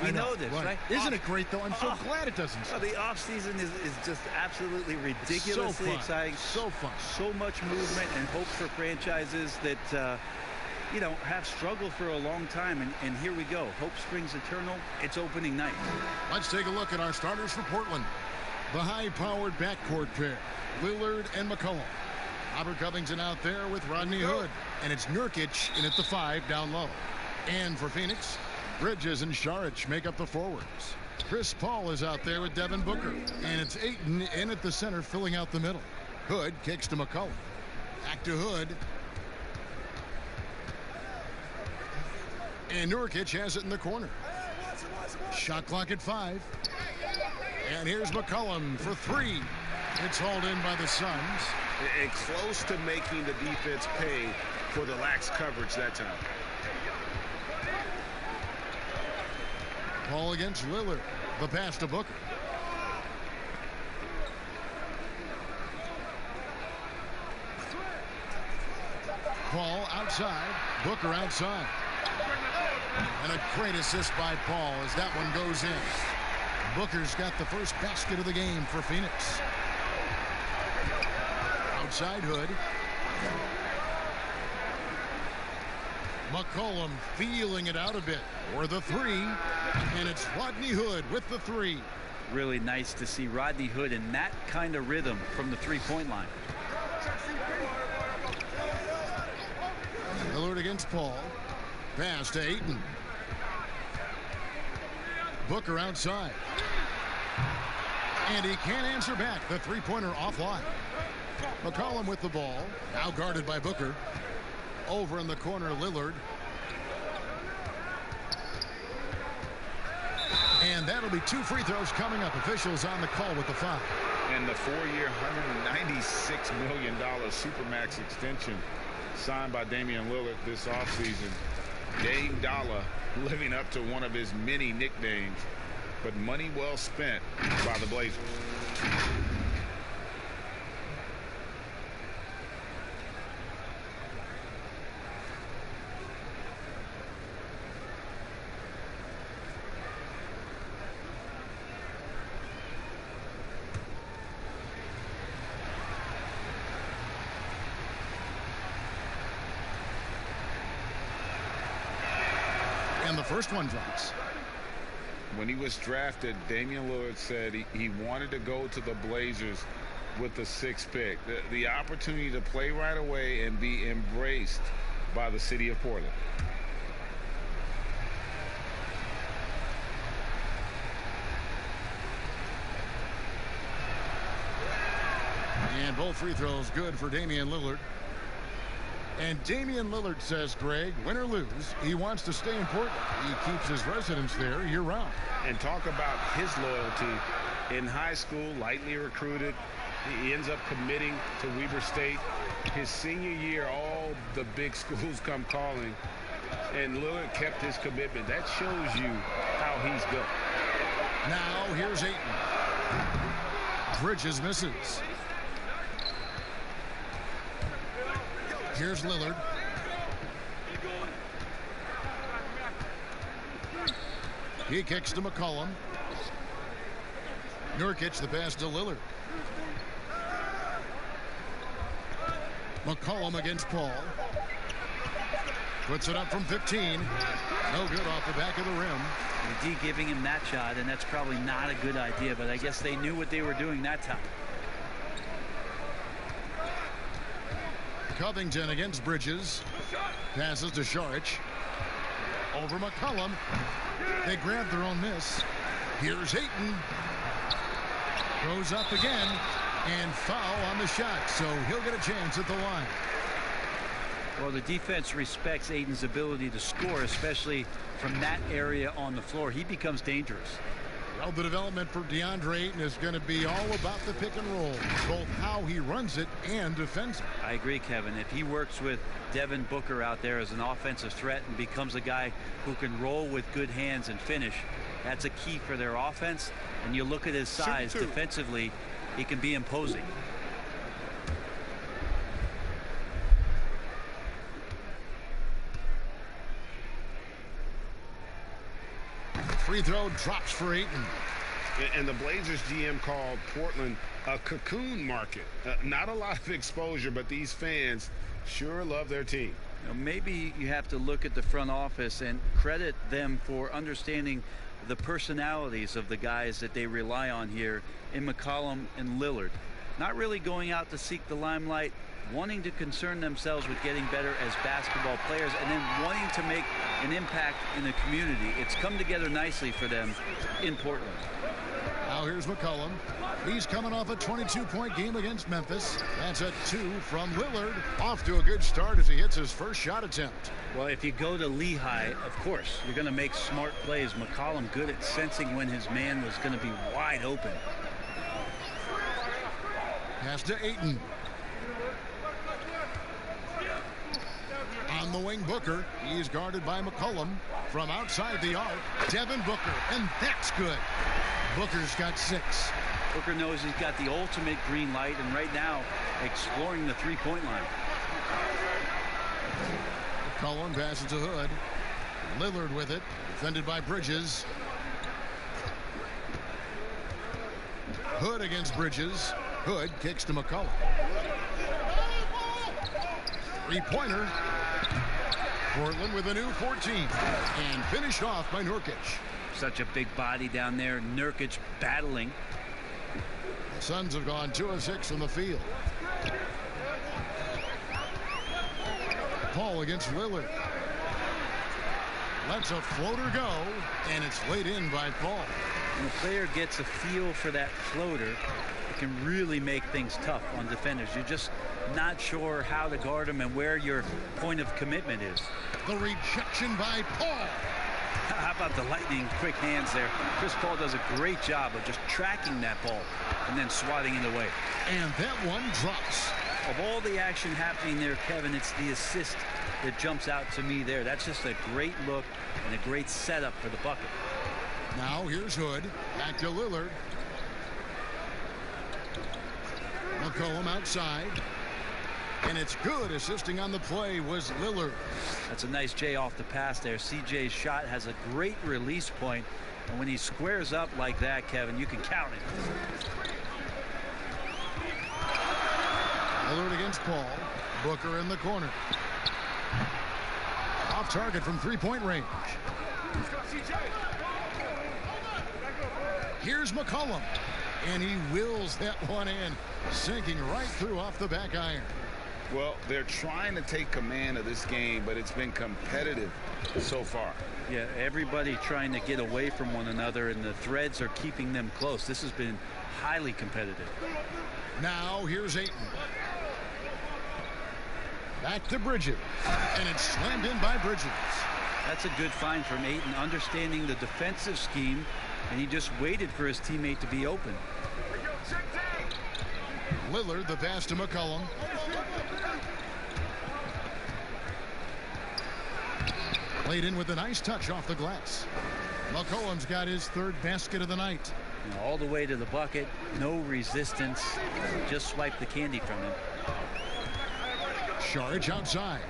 We know this, right? Isn't it great, though? I'm so glad it doesn't stop. The offseason is just absolutely ridiculously exciting. So fun. So much movement and hope for franchises that, you know, have struggled for a long time. And here we go. Hope springs eternal. It's opening night. Let's take a look at our starters for Portland. The high-powered backcourt pair, Lillard and McCollum. Robert Covington out there with Rodney Hood. And it's Nurkic in at the 5 down low. And for Phoenix, Bridges and Saric make up the forwards. Chris Paul is out there with Devin Booker. And it's Ayton in at the center filling out the middle. Hood kicks to McCollum. Back to Hood. And Nurkic has it in the corner. Shot clock at 5. And here's McCollum for 3. It's hauled in by the Suns. And close to making the defense pay for the lax coverage that time. Paul against Lillard. The pass to Booker. Paul outside. Booker outside. And a great assist by Paul as that one goes in. Booker's got the first basket of the game for Phoenix. Outside Hood. McCollum feeling it out a bit for the 3. And it's Rodney Hood with the 3. Really nice to see Rodney Hood in that kind of rhythm from the three-point line. Lillard against Paul. Pass to Ayton. Booker outside. And he can't answer back. The three-pointer offline. McCollum with the ball. Now guarded by Booker. Over in the corner, Lillard. And that'll be 2 free throws coming up. Officials on the call with the foul. And the 4-year, $196 million Supermax extension signed by Damian Lillard this offseason. Dame Dollar living up to one of his many nicknames, but money well spent by the Blazers. And the first one drops. When he was drafted, Damian Lillard said he wanted to go to the Blazers with the 6th pick. The opportunity to play right away and be embraced by the city of Portland. And both free throws good for Damian Lillard. And Damian Lillard says, Greg, win or lose, he wants to stay in Portland. He keeps his residence there year-round. And talk about his loyalty. In high school, lightly recruited. He ends up committing to Weber State. His senior year, all the big schools come calling. And Lillard kept his commitment. That shows you how he's built. Now, here's Ayton. Bridges misses. Here's Lillard. He kicks to McCollum. Nurkic the pass to Lillard. McCollum against Paul. Puts it up from 15. No good off the back of the rim. D giving him that shot, and that's probably not a good idea, but I guess they knew what they were doing that time. Covington against Bridges. Passes to Saric. Over McCollum. They grab their own miss. Here's Ayton. Goes up again. And foul on the shot. So he'll get a chance at the line. Well, the defense respects Ayton's ability to score, especially from that area on the floor. He becomes dangerous. Well, the development for DeAndre Ayton is going to be all about the pick and roll, both how he runs it and defends it. I agree, Kevin. If he works with Devin Booker out there as an offensive threat and becomes a guy who can roll with good hands and finish, that's a key for their offense. And you look at his size defensively, he can be imposing. Free throw drops for Ayton. And the Blazers GM called Portland a cocoon market. Not a lot of exposure, but these fans sure love their team. Maybe you have to look at the front office and credit them for understanding the personalities of the guys that they rely on here in McCollum and Lillard. Not really going out to seek the limelight, wanting to concern themselves with getting better as basketball players, and then wanting to make an impact in the community. It's come together nicely for them in Portland. Now here's McCollum. He's coming off a 22-point game against Memphis. That's a 2 from Lillard. Off to a good start as he hits his first shot attempt. Well, if you go to Lehigh, of course, you're going to make smart plays. McCollum good at sensing when his man was going to be wide open. Pass to Ayton. On the wing, Booker. He's guarded by McCollum. From outside the arc, Devin Booker, and that's good. Booker's got 6. Booker knows he's got the ultimate green light, and right now exploring the three-point line. McCollum passes to Hood. Lillard with it, defended by Bridges. Hood against Bridges. Hood kicks to McCollum. Three-pointer. Portland with a new 14. And finished off by Nurkic. Such a big body down there. Nurkic battling. The Suns have gone 2 of 6 from the field. Paul against Lillard. Lets a floater go, and it's laid in by Paul. When a player gets a feel for that floater, it can really make things tough on defenders. You're just not sure how to guard them and where your point of commitment is. The rejection by Paul. How about the lightning quick hands there? Chris Paul does a great job of just tracking that ball and then swatting it away. And that one drops. Of all the action happening there, Kevin, it's the assist that jumps out to me there. That's just a great look and a great setup for the bucket. Now here's Hood. Back to Lillard. McCollum outside. And it's good. Assisting on the play was Lillard. That's a nice J off the pass there. CJ's shot has a great release point. And when he squares up like that, Kevin, you can count it. Lillard against Paul. Booker in the corner. Off target from three-point range. Here's McCollum. And he wills that one in. Sinking right through off the back iron. Well, they're trying to take command of this game, but it's been competitive so far. Yeah, everybody trying to get away from one another, and the threads are keeping them close. This has been highly competitive. Now here's Ayton. Back to Bridges. And it's slammed in by Bridges. That's a good find from Ayton, understanding the defensive scheme, and he just waited for his teammate to be open. Lillard, the pass to McCollum. Played in with a nice touch off the glass. McCollum's got his 3rd basket of the night. All the way to the bucket, no resistance, just swiped the candy from him. Saric outside.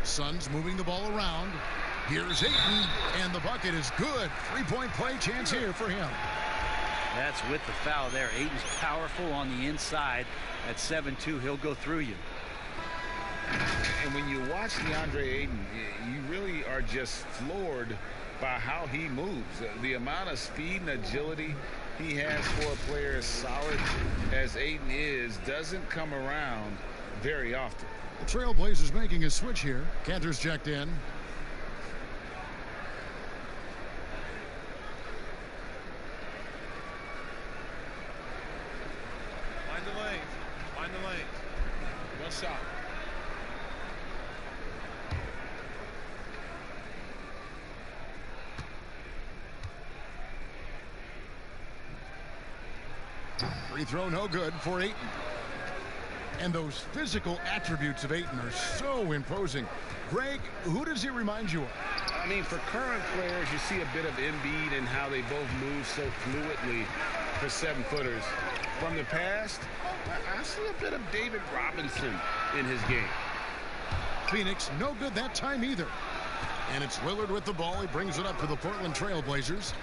Suns moving the ball around. Here's Ayton, and the bucket is good. 3-point play chance here for him. That's with the foul there. Ayton's powerful on the inside. At 7-2, he'll go through you. And when you watch DeAndre Ayton, you really are just floored by how he moves. The amount of speed and agility he has for a player as solid as Ayton is doesn't come around very often. The Trailblazers making a switch here. Cantor's checked in. Find the lane. Find the lane. One shot. Free throw no good for Ayton. And those physical attributes of Ayton are so imposing. Greg, who does he remind you of? I mean, for current players, you see a bit of Embiid and how they both move so fluidly for 7-footers. From the past, I see a bit of David Robinson in his game. Phoenix, no good that time either. And it's Lillard with the ball. He brings it up to the Portland Trailblazers.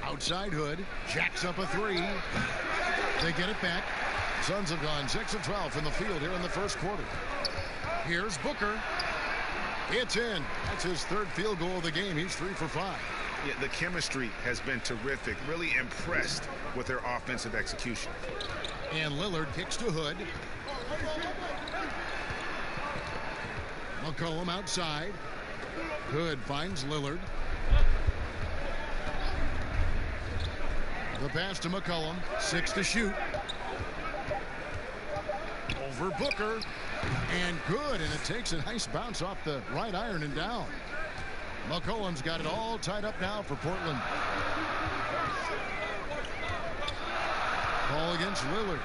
Outside Hood. Jacks up a three. They get it back. Suns have gone 6 of 12 from the field here in the first quarter. Here's Booker. It's in. That's his third field goal of the game. He's 3 for 5. Yeah, the chemistry has been terrific. Really impressed with their offensive execution. And Lillard kicks to Hood. McCollum outside. Hood finds Lillard. The pass to McCollum. 6 to shoot. Over Booker. And good. And it takes a nice bounce off the right iron and down. McCollum's got it all tied up now for Portland. Ball against Lillard.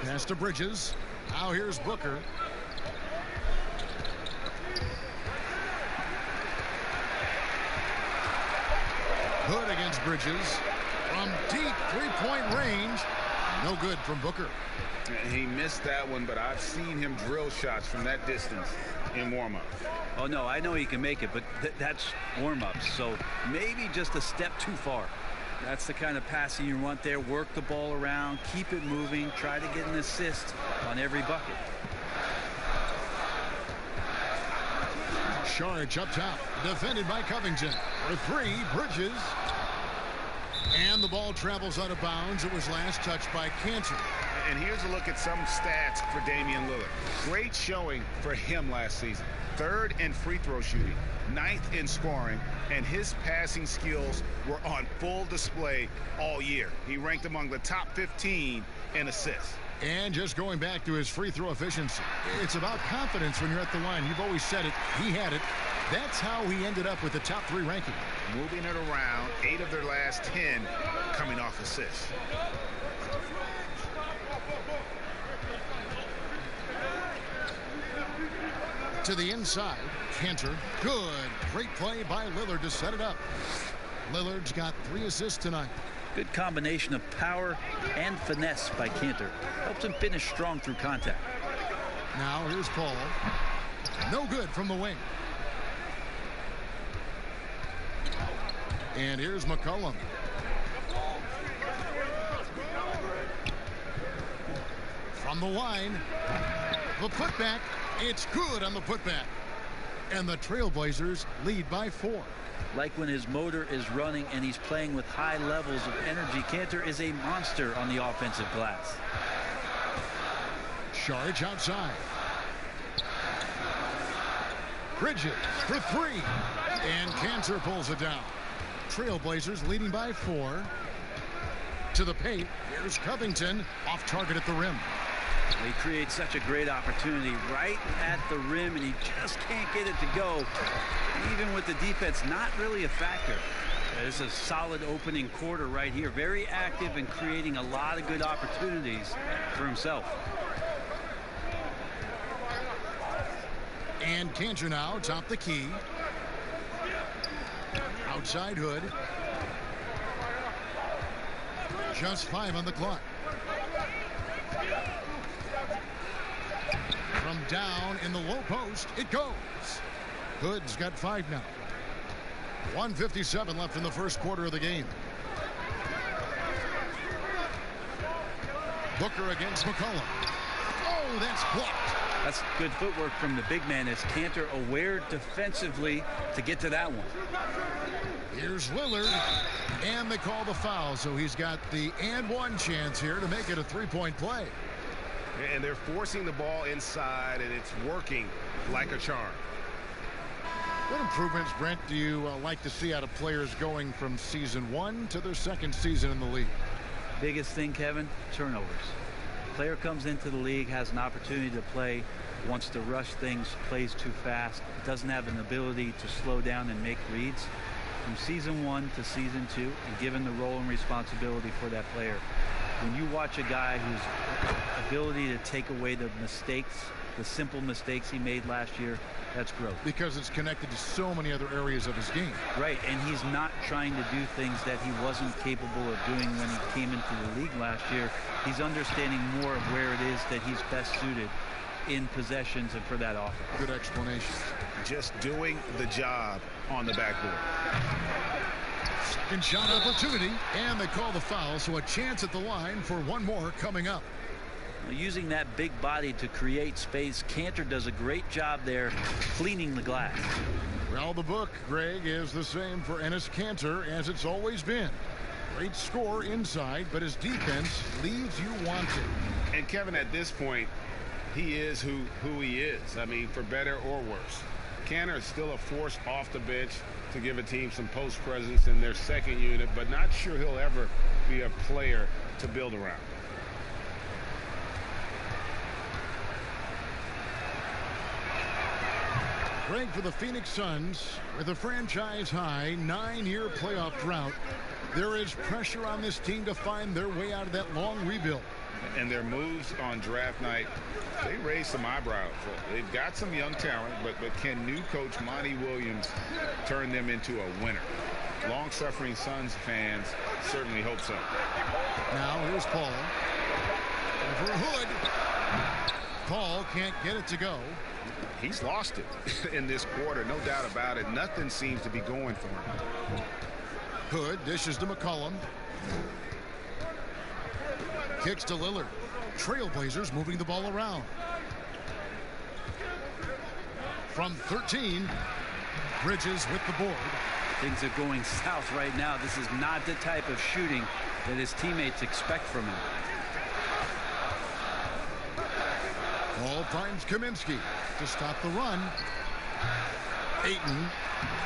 Pass to Bridges. Now here's Booker. Hood against Bridges. From deep three-point range. No good from Booker. He missed that one, but I've seen him drill shots from that distance in warm-up. Oh, no, I know he can make it, but that's warm-ups. So maybe just a step too far. That's the kind of passing you want there. Work the ball around, keep it moving, try to get an assist on every bucket. Sharge up top, defended by Covington. For three, Bridges. And the ball travels out of bounds. It was last touched by Cantor. And here's a look at some stats for Damian Lillard. Great showing for him last season. 3rd in free throw shooting, 9th in scoring, and his passing skills were on full display all year. He ranked among the top 15 in assists. And just going back to his free throw efficiency, it's about confidence when you're at the line. You've always said it. He had it. That's how he ended up with the top 3 ranking. Moving it around, 8 of their last 10 coming off assists. To the inside, Cantor. Good. Great play by Lillard to set it up. Lillard's got 3 assists tonight. Good combination of power and finesse by Cantor. Helps him finish strong through contact. Now here's Paul. No good from the wing. And here's McCollum. From the line. The putback. It's good on the putback. And the Trailblazers lead by 4. Like when his motor is running and he's playing with high levels of energy, Cantor is a monster on the offensive glass. Sharge outside. Bridges for 3. And Cantor pulls it down. Trailblazers leading by 4. To the paint. Here's Covington. Off target at the rim. He creates such a great opportunity right at the rim, and he just can't get it to go. Even with the defense not really a factor. This is a solid opening quarter right here. Very active and creating a lot of good opportunities for himself. And Cantor now top the key. Outside Hood. Just 5 on the clock. From down in the low post, it goes. Hood's got 5 now. 1:57 left in the first quarter of the game. Booker against McCollum. Oh, that's blocked. That's good footwork from the big man. As Cantor aware defensively to get to that one. Here's Lillard. And they call the foul, so he's got the and 1 chance here to make it a 3-point play. And they're forcing the ball inside, and it's working like a charm. What improvements, Brent, do you like to see out of players going from season 1 to their 2nd season in the league? Biggest thing, Kevin, turnovers. Player comes into the league, has an opportunity to play, wants to rush things, plays too fast, doesn't have an ability to slow down and make reads. From season 1 to season 2, and given the role and responsibility for that player, when you watch a guy whose ability to take away the mistakes, the simple mistakes he made last year, that's growth. Because it's connected to so many other areas of his game. Right, and he's not trying to do things that he wasn't capable of doing when he came into the league last year. He's understanding more of where it is that he's best suited in possessions and for that offense. Good explanation. Just doing the job on the backboard. Second shot opportunity, and they call the foul, so a chance at the line for one more coming up. Using that big body to create space, Cantor does a great job there cleaning the glass. Well, the book, Greg, is the same for Enes Kanter as it's always been. Great score inside, but his defense leaves you wanting. And Kevin, at this point, he is who he is. I mean, for better or worse. Kanter is still a force off the bench to give a team some post presence in their second unit, but not sure he'll ever be a player to build around. Greg, for the Phoenix Suns, with a franchise-high 9-year playoff drought, there is pressure on this team to find their way out of that long rebuild. And their moves on draft night, they raised some eyebrows. They've got some young talent, but can new coach Monty Williams turn them into a winner? Long-suffering Suns fans certainly hope so. Now here's Paul. Over Hood. Paul can't get it to go. He's lost it in this quarter, no doubt about it. Nothing seems to be going for him. Hood dishes to McCollum. Kicks to Lillard. Trailblazers moving the ball around. From 13, Bridges with the board. Things are going south right now. This is not the type of shooting that his teammates expect from him. Paul finds Kaminsky to stop the run. Ayton,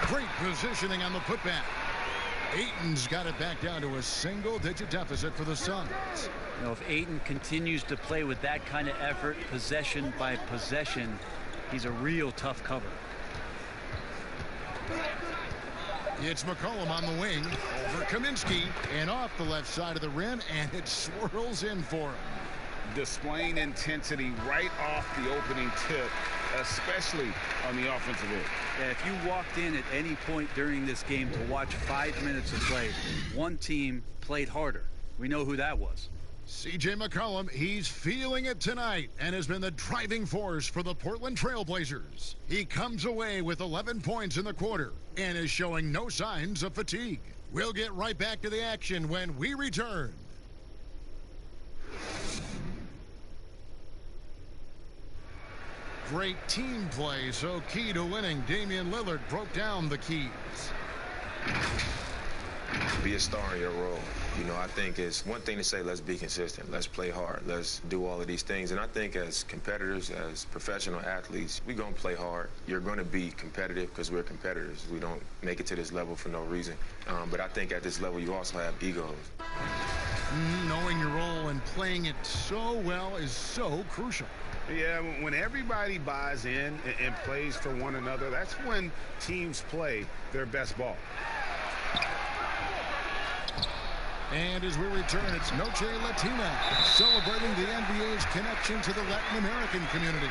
great positioning on the putback. Ayton's got it back down to a single-digit deficit for the Suns. You know, if Ayton continues to play with that kind of effort, possession by possession, he's a real tough cover. It's McCollum on the wing over Kaminsky and off the left side of the rim, and it swirls in for him. Displaying intensity right off the opening tip, especially on the offensive end. Yeah, if you walked in at any point during this game to watch 5 minutes of play, one team played harder. We know who that was. C.J. McCollum, he's feeling it tonight and has been the driving force for the Portland Trailblazers. He comes away with 11 points in the quarter and is showing no signs of fatigue. We'll get right back to the action when we return. Great team play, so key to winning. Damian Lillard broke down the keys. Be a star in your role. You know, I think it's one thing to say, let's be consistent, let's play hard, let's do all of these things. And I think as competitors, as professional athletes, we're going to play hard. You're going to be competitive because we're competitors. We don't make it to this level for no reason. But I think at this level, you also have egos. Knowing your role and playing it so well is so crucial. Yeah, when everybody buys in and plays for one another, that's when teams play their best ball. And as we return, it's Noche Latina, celebrating the NBA's connection to the Latin American community.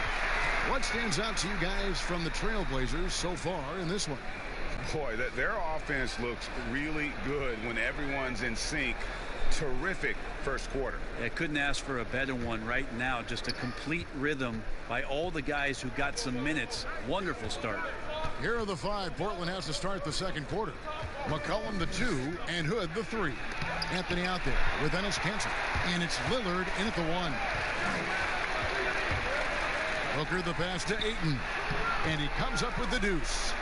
What stands out to you guys from the Trailblazers so far in this one? Boy, their offense looks really good when everyone's in sync. Terrific first quarter. I couldn't ask for a better one right now. Just a complete rhythm by all the guys who got some minutes. Wonderful start. Here are the five Portland has to start the second quarter. McCollum the 2 and Hood the 3. Anthony out there with Enes Kanter. And it's Lillard in at the 1. Booker the pass to Ayton. And he comes up with the deuce.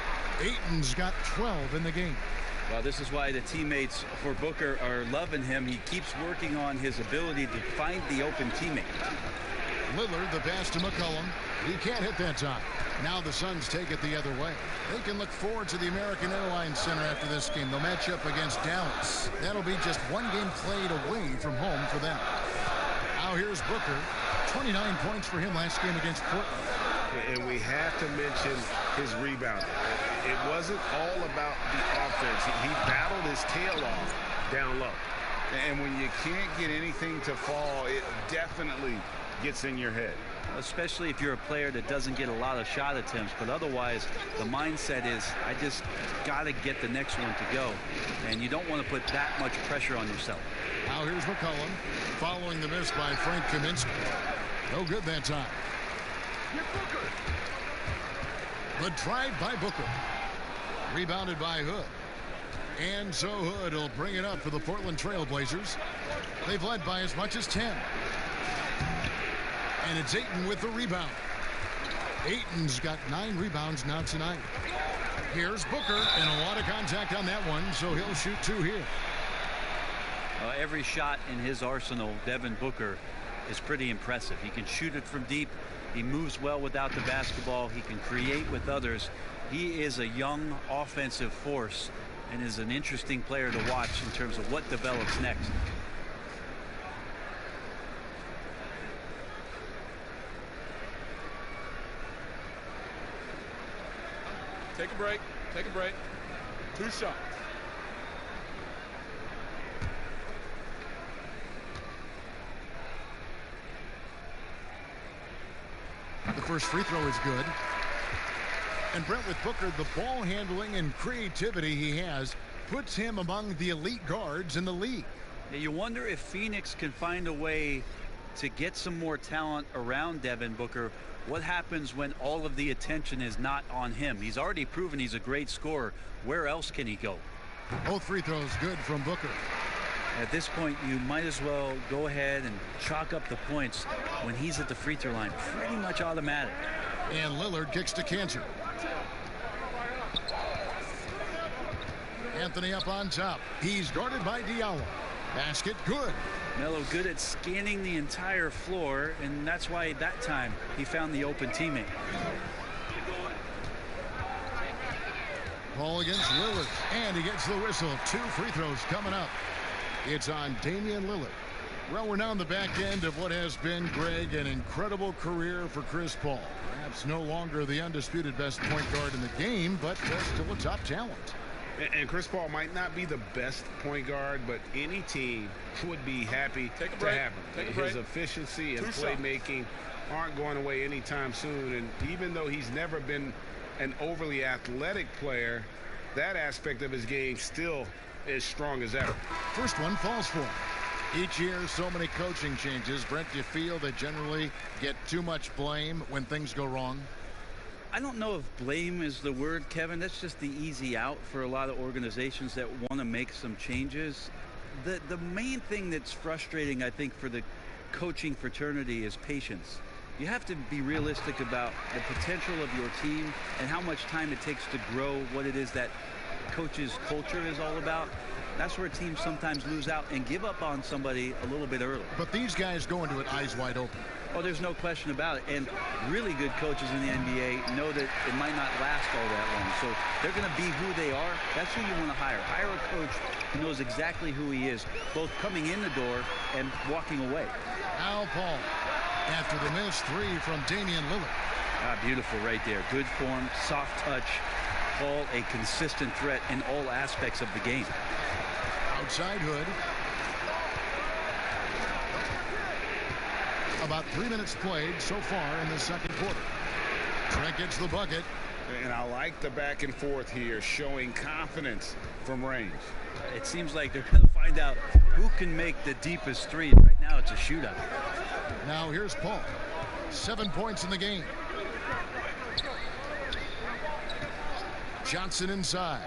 Ayton's got 12 in the game. Well, this is why the teammates for Booker are loving him. He keeps working on his ability to find the open teammate. Lillard the pass to McCollum. He can't hit that time. Now the Suns take it the other way. They can look forward to the American Airlines Center after this game. They'll match up against Dallas. That'll be just one game played away from home for them. Now here's Booker. 29 points for him last game against Portland. And we have to mention his rebound. It wasn't all about the offense. He battled his tail off down low. And when you can't get anything to fall, it definitely gets in your head. Especially if you're a player that doesn't get a lot of shot attempts. But otherwise, the mindset is, I just got to get the next one to go. And you don't want to put that much pressure on yourself. Now here's McCollum following the miss by Frank Kaminsky. No good that time. The drive by Booker. Rebounded by Hood. And so Hood will bring it up for the Portland Trailblazers. They've led by as much as 10. And it's Ayton with the rebound. Ayton's got 9 rebounds now tonight. Here's Booker, and a lot of contact on that one, so he'll shoot 2 here. Every shot in his arsenal, Devin Booker, is pretty impressive. He can shoot it from deep. He moves well without the basketball. He can create with others. He is a young offensive force and is an interesting player to watch in terms of what develops next. Take a break. Take a break. 2 shots. The first free throw is good. And Brent, with Booker, the ball handling and creativity he has puts him among the elite guards in the league. Yeah, you wonder if Phoenix can find a way to get some more talent around Devin Booker. What happens when all of the attention is not on him? He's already proven he's a great scorer. Where else can he go? Both free throws good from Booker. At this point, you might as well go ahead and chalk up the points when he's at the free throw line. Pretty much automatic. And Lillard kicks to Cantor. Anthony up on top. He's guarded by Diallo. Basket good. Melo good at scanning the entire floor, and that's why that time he found the open teammate. Ball against Lillard, and he gets the whistle. 2 free throws coming up. It's on Damian Lillard. Well, we're now on the back end of what has been, Greg, an incredible career for Chris Paul. Perhaps no longer the undisputed best point guard in the game, but still a top talent. And Chris Paul might not be the best point guard, but any team would be happy to have him. His efficiency and playmaking aren't going away anytime soon. And even though he's never been an overly athletic player, that aspect of his game still is strong as ever. First one falls for him. Each year, so many coaching changes. Brent, do you feel they generally get too much blame when things go wrong? I don't know if blame is the word, Kevin. That's just the easy out for a lot of organizations that want to make some changes. The main thing that's frustrating, I think, for the coaching fraternity is patience. You have to be realistic about the potential of your team and how much time it takes to grow what it is that coach's culture is all about. That's where teams sometimes lose out and give up on somebody a little bit early. But these guys go into it eyes wide open. Oh, there's no question about it. And really good coaches in the NBA know that it might not last all that long. So they're going to be who they are. That's who you want to hire. Hire a coach who knows exactly who he is, both coming in the door and walking away. Al Paul after the missed 3 from Damian Lillard. Beautiful right there. Good form, soft touch. Paul, a consistent threat in all aspects of the game. Outside Hood. About 3 minutes played so far in the second quarter. Trent gets the bucket. And I like the back and forth here, showing confidence from range. It seems like they're going to find out who can make the deepest 3. Right now it's a shootout. Now here's Paul. 7 points in the game. Johnson inside.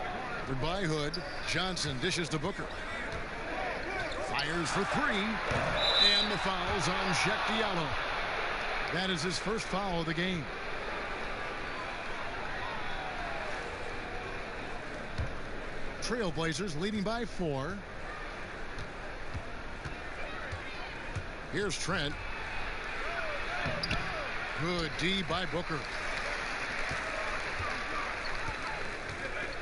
Goodbye Hood. Johnson dishes to Booker. Fires for 3. And the foul's on Shaq Diallo. That is his first foul of the game. Trailblazers leading by 4. Here's Trent. Good D by Booker.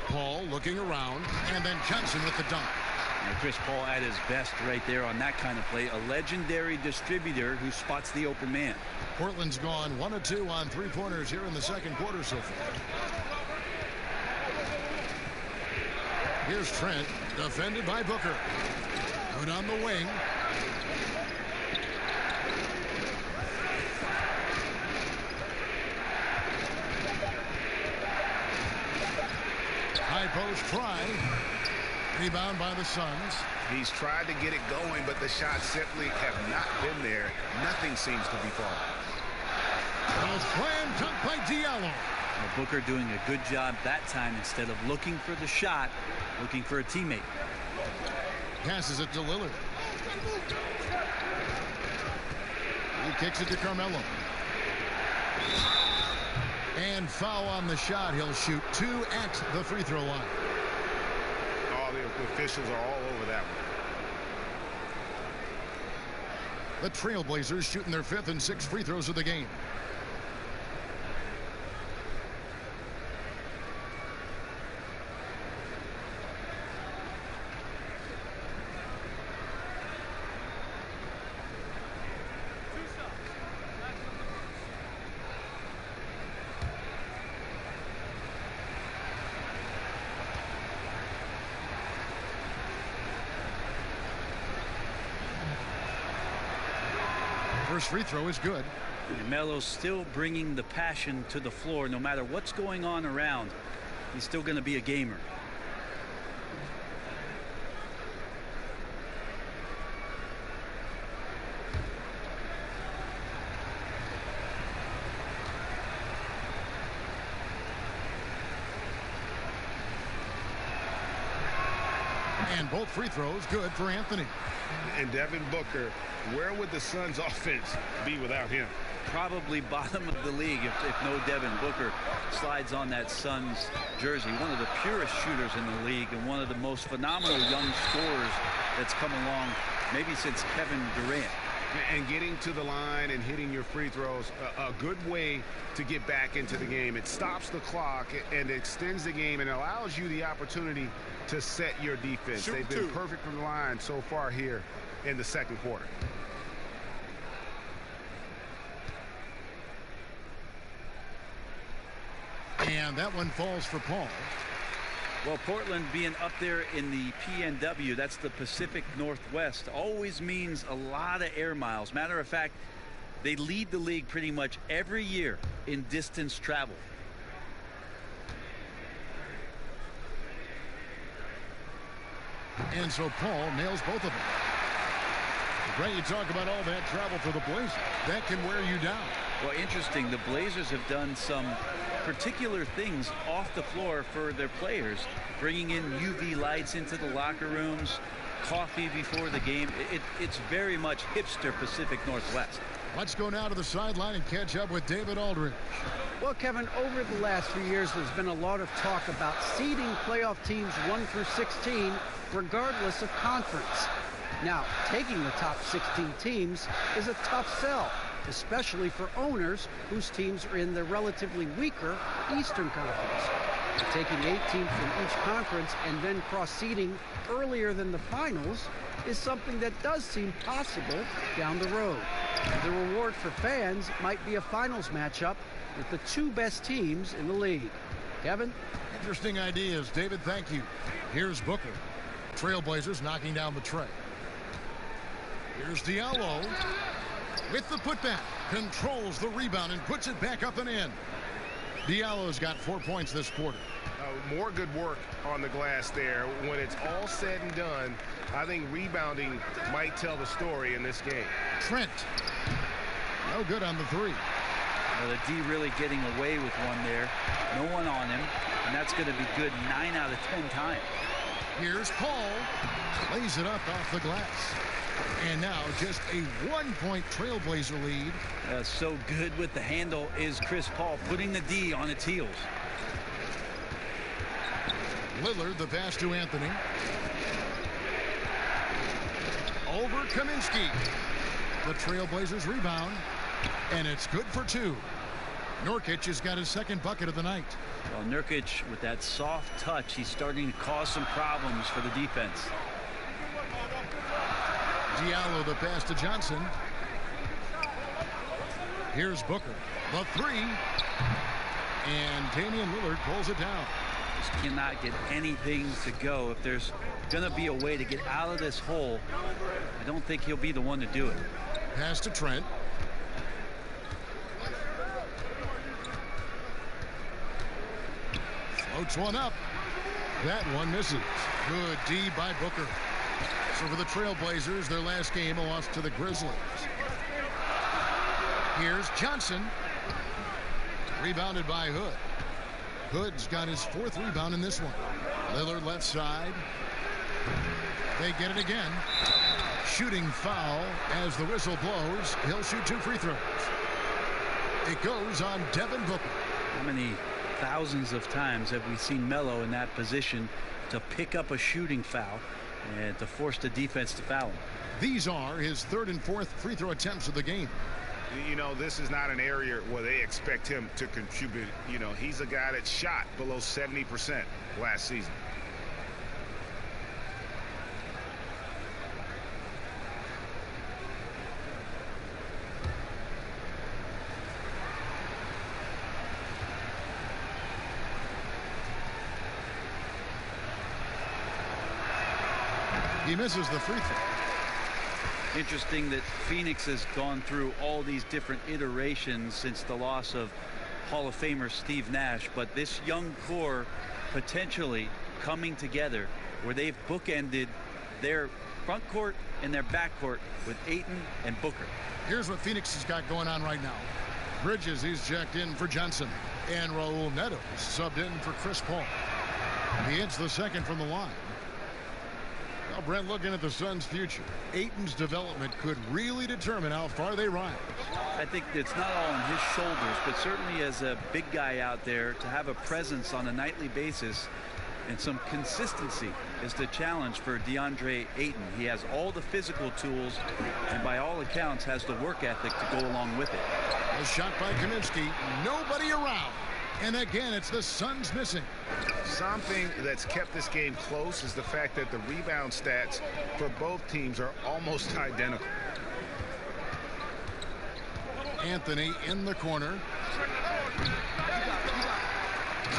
Paul looking around, and then Johnson with the dunk. And Chris Paul at his best right there on that kind of play. A legendary distributor who spots the open man. Portland's gone 1 of 2 on 3-pointers here in the second quarter so far. Here's Trent, defended by Booker. Good on the wing. High post try. Rebound by the Suns. He's tried to get it going, but the shots simply have not been there. Nothing seems to be falling. Well, slam dunk by Diallo. Well, Booker doing a good job that time. Instead of looking for the shot, looking for a teammate. Passes it to Lillard. He kicks it to Carmelo. And foul on the shot. He'll shoot 2 at the free throw line. All the officials are all over that one. The Trailblazers shooting their 5th and 6th free throws of the game. First free throw is good. And Melo's still bringing the passion to the floor. No matter what's going on around, he's still going to be a gamer. And both free throws good for Anthony. And Devin Booker, where would the Suns offense be without him? Probably bottom of the league if no Devin Booker slides on that Suns jersey. One of the purest shooters in the league and one of the most phenomenal young scorers that's come along maybe since Kevin Durant. And getting to the line and hitting your free throws, a good way to get back into the game. It stops the clock and extends the game and allows you the opportunity to set your defense. They've been perfect from the line so far here in the second quarter. And that one falls for Paul. Well, Portland being up there in the PNW, that's the Pacific Northwest, always means a lot of air miles. Matter of fact, they lead the league pretty much every year in distance travel. And so Paul nails both of them. Great, you talk about all that travel for the Blazers. That can wear you down. Well, interesting. The Blazers have done some particular things off the floor for their players, bringing in UV lights into the locker rooms, coffee before the game. It's very much hipster Pacific Northwest. Let's go now to the sideline and catch up with David Aldridge. Well, Kevin, over the last few years, there's been a lot of talk about seeding playoff teams 1 through 16, regardless of conference. Now, taking the top 16 teams is a tough sell, especially for owners whose teams are in the relatively weaker Eastern Conference. Taking 8 teams from each conference and then cross-seeding earlier than the finals is something that does seem possible down the road. The reward for fans might be a finals matchup with the 2 best teams in the league. Kevin? Interesting ideas, David. Thank you. Here's Booker. Trailblazers knocking down the tray. Here's Diallo with the putback. Controls the rebound and puts it back up and in. Diallo's got 4 points this quarter. More good work on the glass there. When it's all said and done, I think rebounding might tell the story in this game. Trent. No good on the 3. Well, the D really getting away with one there. No one on him, and that's going to be good 9 out of 10 times. Here's Paul. Lays it up off the glass. And now just a 1-point Trailblazer lead. So good with the handle is Chris Paul, putting the D on its heels. Lillard, the pass to Anthony. Over Kaminsky. The Trailblazers rebound, and it's good for 2. Nurkic has got his 2nd bucket of the night. Well, Nurkic, with that soft touch, he's starting to cause some problems for the defense. Diallo, the pass to Johnson. Here's Booker. The 3. And Damian Lillard pulls it down. Just cannot get anything to go. If there's going to be a way to get out of this hole, I don't think he'll be the one to do it. Pass to Trent. Floats one up. That one misses. Good D by Booker. So for the Trailblazers, their last game, a loss to the Grizzlies. Here's Johnson. Rebounded by Hood. Hood's got his 4th rebound in this one. Lillard left side. They get it again. Shooting foul as the whistle blows. He'll shoot 2 free throws. It goes on Devin Booker. How many thousands of times have we seen Melo in that position to pick up a shooting foul and to force the defense to foul him? These are his 3rd and 4th free throw attempts of the game. You know, this is not an area where they expect him to contribute. You know, he's a guy that shot below 70% last season. He misses the free throw. Interesting that Phoenix has gone through all these different iterations since the loss of Hall of Famer Steve Nash, but this young core potentially coming together where they've bookended their front court and their back court with Ayton and Booker. Here's what Phoenix has got going on right now. Bridges, he's checked in for Johnson, and Raul Neto subbed in for Chris Paul. He hits the second from the line. Well, Brent, looking at the Suns' future, Ayton's development could really determine how far they rise. I think it's not all on his shoulders, but certainly as a big guy out there, to have a presence on a nightly basis and some consistency is the challenge for DeAndre Ayton. He has all the physical tools and by all accounts has the work ethic to go along with it. A shot by Kaminsky, nobody around. And again, it's the Suns missing. Something that's kept this game close is the fact that the rebound stats for both teams are almost identical. Anthony in the corner.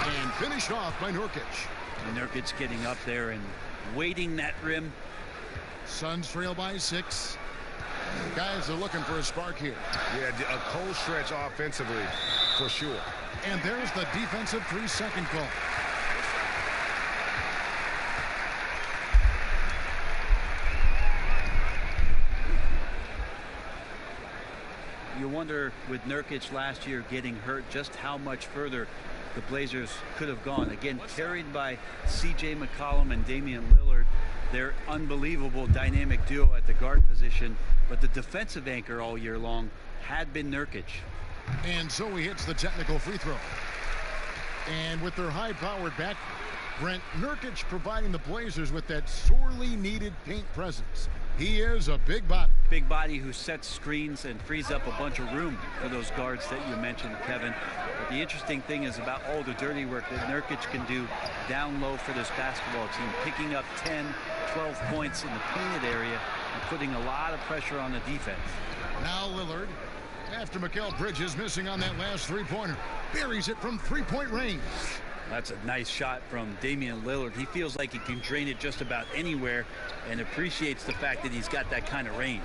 And finished off by Nurkic. Nurkic getting up there and waiting that rim. Suns trail by 6. Guys are looking for a spark here. Yeah, a cold stretch offensively for sure. And there's the defensive 3-second call. You wonder with Nurkic last year getting hurt just how much further the Blazers could have gone. Again, carried by C.J. McCollum and Damian Lillard. Their unbelievable dynamic duo at the guard position. But the defensive anchor all year long had been Nurkic. And so he hits the technical free throw. And with their high-powered back, Brent, Nurkic providing the Blazers with that sorely needed paint presence. He is a big body. Big body who sets screens and frees up a bunch of room for those guards that you mentioned, Kevin. But the interesting thing is about all the dirty work that Nurkic can do down low for this basketball team, picking up 10, 12 points in the painted area and putting a lot of pressure on the defense. Now Lillard, after Mikal Bridges missing on that last three-pointer, buries it from three-point range. That's a nice shot from Damian Lillard. He feels like he can drain it just about anywhere and appreciates the fact that he's got that kind of range.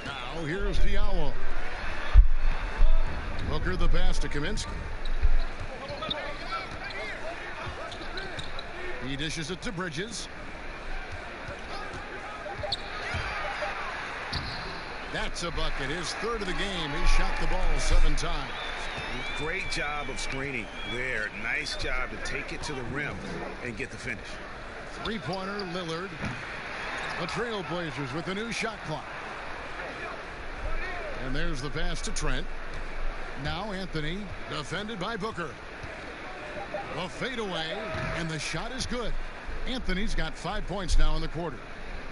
Now here's Diallo. Booker the pass to Kaminsky. He dishes it to Bridges. That's a bucket. His 3rd of the game. He shot the ball 7 times. Great job of screening there. Nice job to take it to the rim and get the finish. Three-pointer, Lillard. The Trailblazers with a new shot clock. And there's the pass to Trent. Now Anthony, defended by Booker. A fadeaway, and the shot is good. Anthony's got 5 points now in the quarter.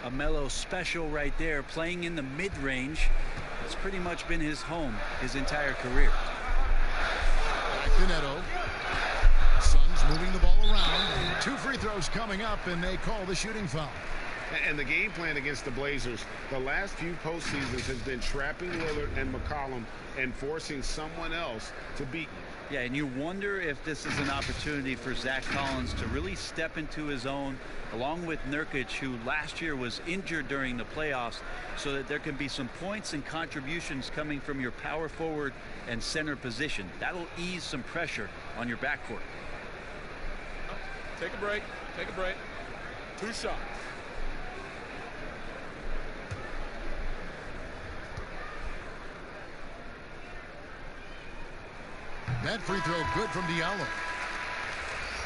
A Melo special right there, playing in the mid-range. It's pretty much been his home his entire career. Back to Neto. Suns moving the ball around. 2 free throws coming up, and they call the shooting foul. And the game plan against the Blazers, the last few postseasons has been trapping Lillard and McCollum and forcing someone else to beat them. Yeah, and you wonder if this is an opportunity for Zach Collins to really step into his own, along with Nurkic, who last year was injured during the playoffs, so that there can be some points and contributions coming from your power forward and center position. That'll ease some pressure on your backcourt. Take a break. Take a break. 2 shots. That free throw good from Diallo.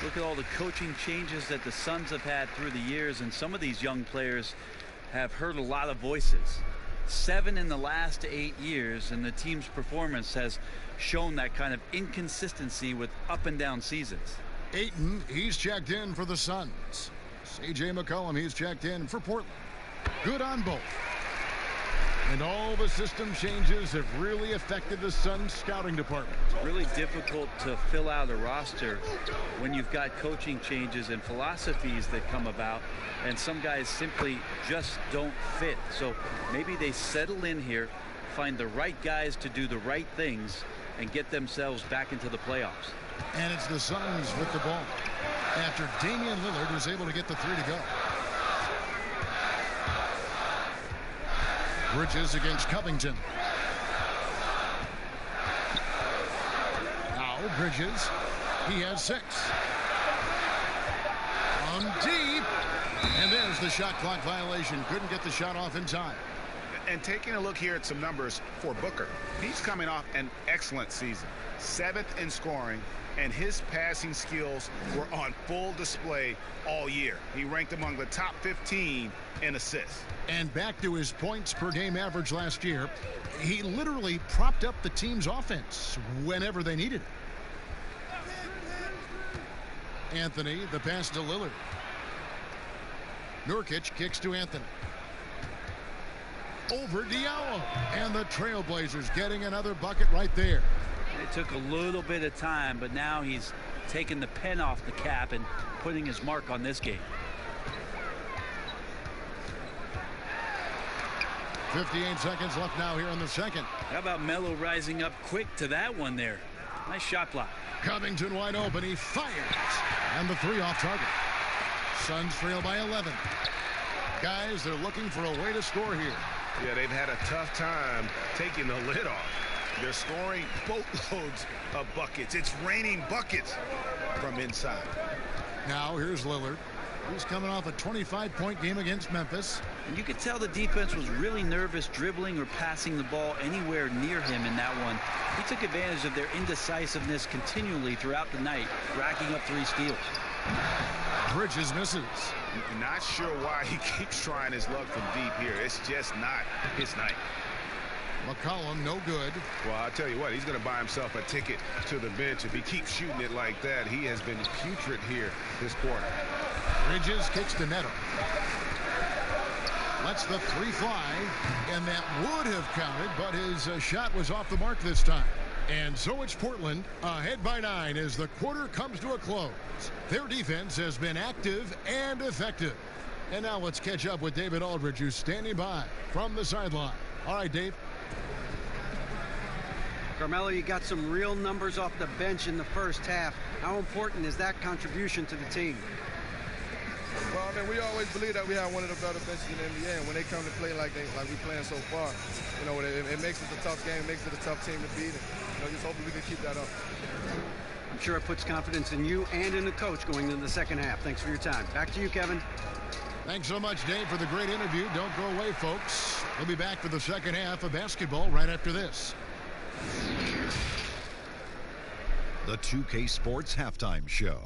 Look at all the coaching changes that the Suns have had through the years, and some of these young players have heard a lot of voices. 7 in the last 8 years, and the team's performance has shown that kind of inconsistency with up and down seasons. Ayton, he's checked in for the Suns. C.J. McCollum, he's checked in for Portland. Good on both. And all the system changes have really affected the Suns scouting department. It's really difficult to fill out a roster when you've got coaching changes and philosophies that come about, and some guys simply just don't fit. So maybe they settle in here, find the right guys to do the right things, and get themselves back into the playoffs. And it's the Suns with the ball after Damian Lillard was able to get the 3 to go. Bridges against Covington. Now Bridges. He has 6. From deep. And there's the shot clock violation. Couldn't get the shot off in time. And taking a look here at some numbers for Booker. He's coming off an excellent season. 7th in scoring, and his passing skills were on full display all year. He ranked among the top 15 in assists. And back to his points per game average last year, he literally propped up the team's offense whenever they needed it. Anthony, the pass to Lillard. Nurkic kicks to Anthony. Over Diallo. And the Trailblazers getting another bucket right there. It took a little bit of time, but now he's taking the pen off the cap and putting his mark on this game. 58 seconds left now here in the second. How about Melo rising up quick to that one there? Nice shot block. Covington wide open. He fires. And the 3 off target. Suns trail by 11. Guys, they're looking for a way to score here. Yeah, they've had a tough time taking the lid off. They're scoring boatloads of buckets. It's raining buckets from inside. Now here's Lillard. He's coming off a 25-point game against Memphis. And you could tell the defense was really nervous dribbling or passing the ball anywhere near him in that one. He took advantage of their indecisiveness continually throughout the night, racking up 3 steals. Bridges misses. Not sure why he keeps trying his luck from deep here. It's just not his night. McCollum, no good. Well, I'll tell you what, he's going to buy himself a ticket to the bench. If he keeps shooting it like that, he has been putrid here this quarter. Bridges kicks to Neto. Lets the 3 fly, and that would have counted, but his shot was off the mark this time. And so it's Portland ahead by 9 as the quarter comes to a close. Their defense has been active and effective. And now let's catch up with David Aldridge, who's standing by from the sideline. All right, Dave. Carmelo, you got some real numbers off the bench in the first half. How important is that contribution to the team? Well, I mean, we always believe that we have one of the better benches in the NBA, and when they come to play like we're playing so far, you know, it makes it a tough game, it makes it a tough team to beat, and you know, just hopefully we can keep that up. I'm sure it puts confidence in you and in the coach going into the second half. Thanks for your time. Back to you, Kevin. Thanks so much, Dave, for the great interview. Don't go away, folks. We'll be back for the second half of basketball right after this. The 2K Sports Halftime Show.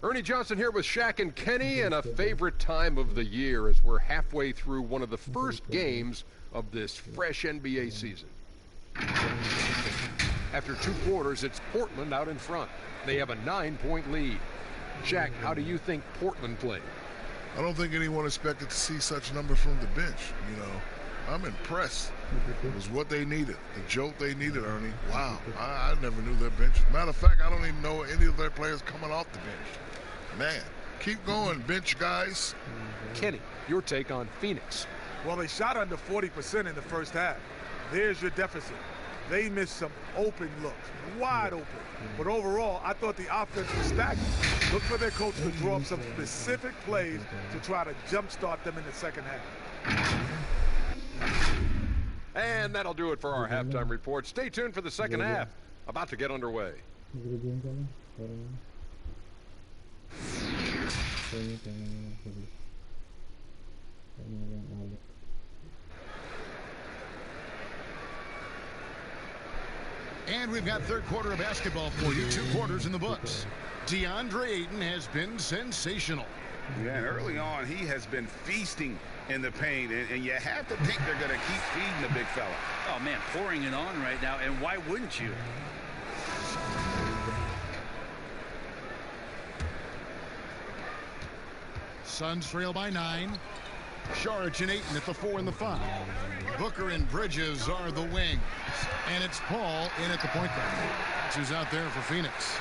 Ernie Johnson here with Shaq and Kenny, and a favorite time of the year as we're halfway through one of the first games of this fresh NBA season. After 2 quarters, it's Portland out in front. They have a 9-point lead. Shaq, how do you think Portland played? I don't think anyone expected to see such numbers from the bench. You know, I'm impressed. It was what they needed, the jolt they needed, Ernie. Wow, I never knew their bench. Matter of fact, I don't even know any of their players coming off the bench. Man, keep going, bench guys. Kenny, your take on Phoenix. Well, they shot under 40% in the first half. There's your deficit. They missed some open looks, wide open. But overall, I thought the offense was stagnant. Look for their coach to draw up some specific plays to try to jumpstart them in the second half. And that'll do it for our halftime report. Stay tuned for the second half. About to get underway. And we've got third quarter of basketball for you. 2 quarters in the books. DeAndre Ayton has been sensational. Yeah, and early on, he has been feasting in the paint, and you have to think they're going to keep feeding the big fella. Oh, man, pouring it on right now, and why wouldn't you? Suns trail by 9. Saric and Ayton at the 4 and the 5. Booker and Bridges are the wings. And it's Paul in at the point guard. Who's out there for Phoenix.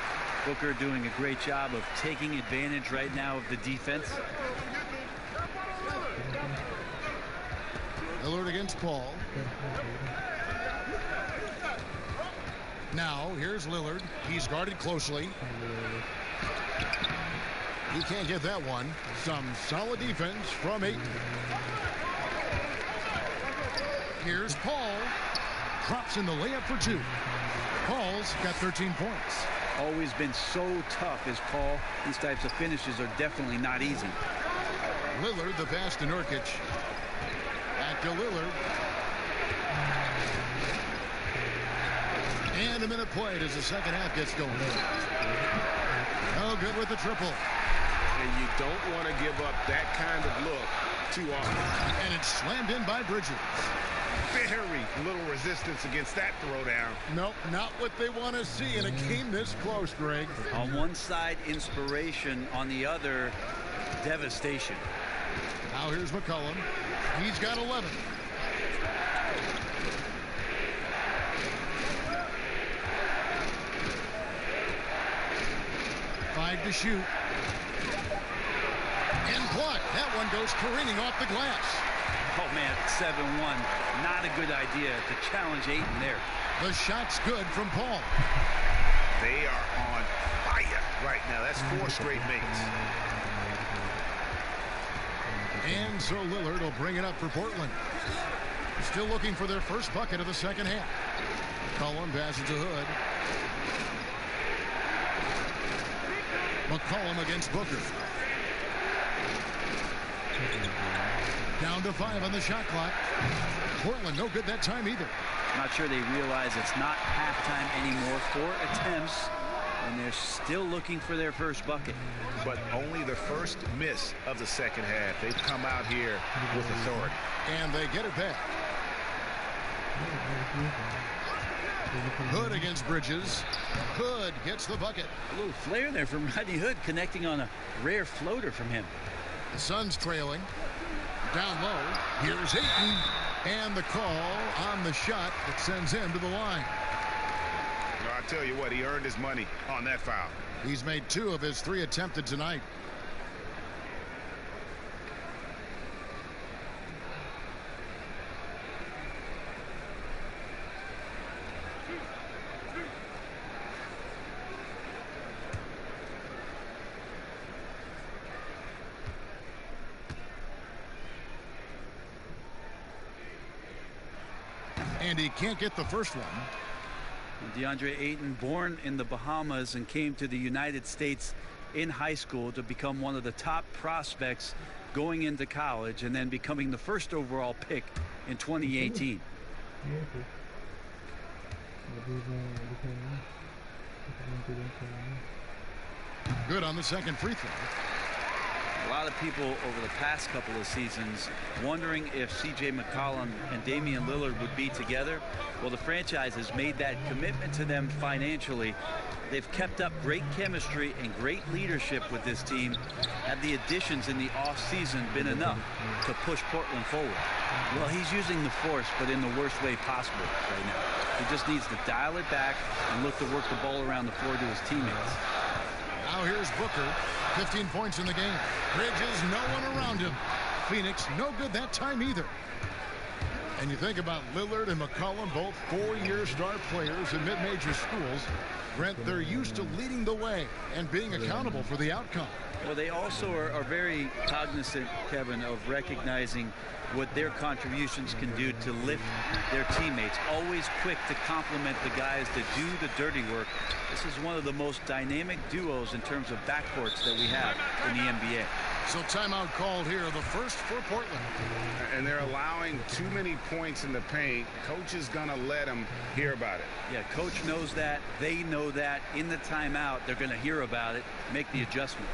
Booker doing a great job of taking advantage right now of the defense. Lillard against Paul. Now, here's Lillard. He's guarded closely. He can't get that one. Some solid defense from Ayton. Here's Paul. Drops in the layup for 2. Paul's got 13 points. Always been so tough as Paul. These types of finishes are definitely not easy. Lillard, the pass to Nurkic. Back to Lillard. And a minute played as the second half gets going. No good with the triple. And you don't want to give up that kind of look too often. And it's slammed in by Bridges. Very little resistance against that throwdown. Nope, not what they want to see in a game this close, Greg. On one side, inspiration. On the other, devastation. Now here's McCollum. He's got 11. Five to shoot. And blocked. That one goes careening off the glass. Oh, man, 7-1. Not a good idea to challenge Ayton there. The shot's good from Paul. They are on fire right now. That's 4 straight makes. And so Lillard will bring it up for Portland. Still looking for their first bucket of the second half. McCollum passes to Hood. McCollum against Booker. Down to 5 on the shot clock. Portland no good that time either. Not sure they realize it's not halftime anymore. 4 attempts, and they're still looking for their first bucket. But only the first miss of the second half. They've come out here with authority. And they get it back. Hood against Bridges. Hood gets the bucket. A little flare there from Rodney Hood, connecting on a rare floater from him. The Suns trailing. Down low. Here's Ayton. And the call on the shot that sends him to the line. Well, I tell you what, he earned his money on that foul. He's made 2 of his 3 attempted tonight. And he can't get the first one. DeAndre Ayton, born in the Bahamas and came to the United States in high school to become one of the top prospects going into college and then becoming the first overall pick in 2018. Good on the second free throw. A lot of people over the past couple of seasons wondering if C.J. McCollum and Damian Lillard would be together. Well, the franchise has made that commitment to them financially. They've kept up great chemistry and great leadership with this team. Have the additions in the offseason been enough to push Portland forward? Well, he's using the force, but in the worst way possible right now. He just needs to dial it back and look to work the ball around the floor to his teammates. Now here's Booker. 15 points in the game. Bridges, no one around him. Phoenix, no good that time either. And you think about Lillard and McCollum, both 4-year star players in mid-major schools. Brent, they're used to leading the way and being accountable for the outcome. Well, they also are very cognizant, Kevin, of recognizing what their contributions can do to lift their teammates. Always quick to compliment the guys that do the dirty work. This is one of the most dynamic duos in terms of backcourts that we have in the NBA. So timeout called here, the first for Portland. And they're allowing too many points in the paint. Coach is going to let them hear about it. Yeah, coach knows that. They know that. In the timeout, they're going to hear about it, make the adjustment.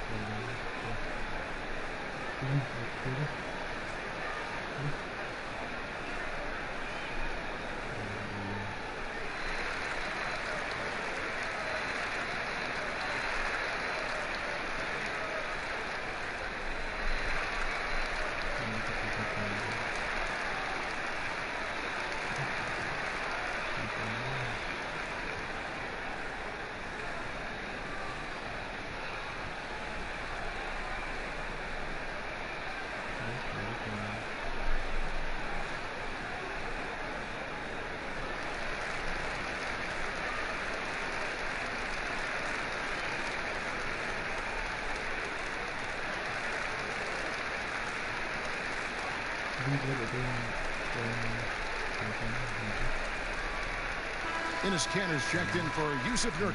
Enes Kanter's checked in for Jusuf Nurkic.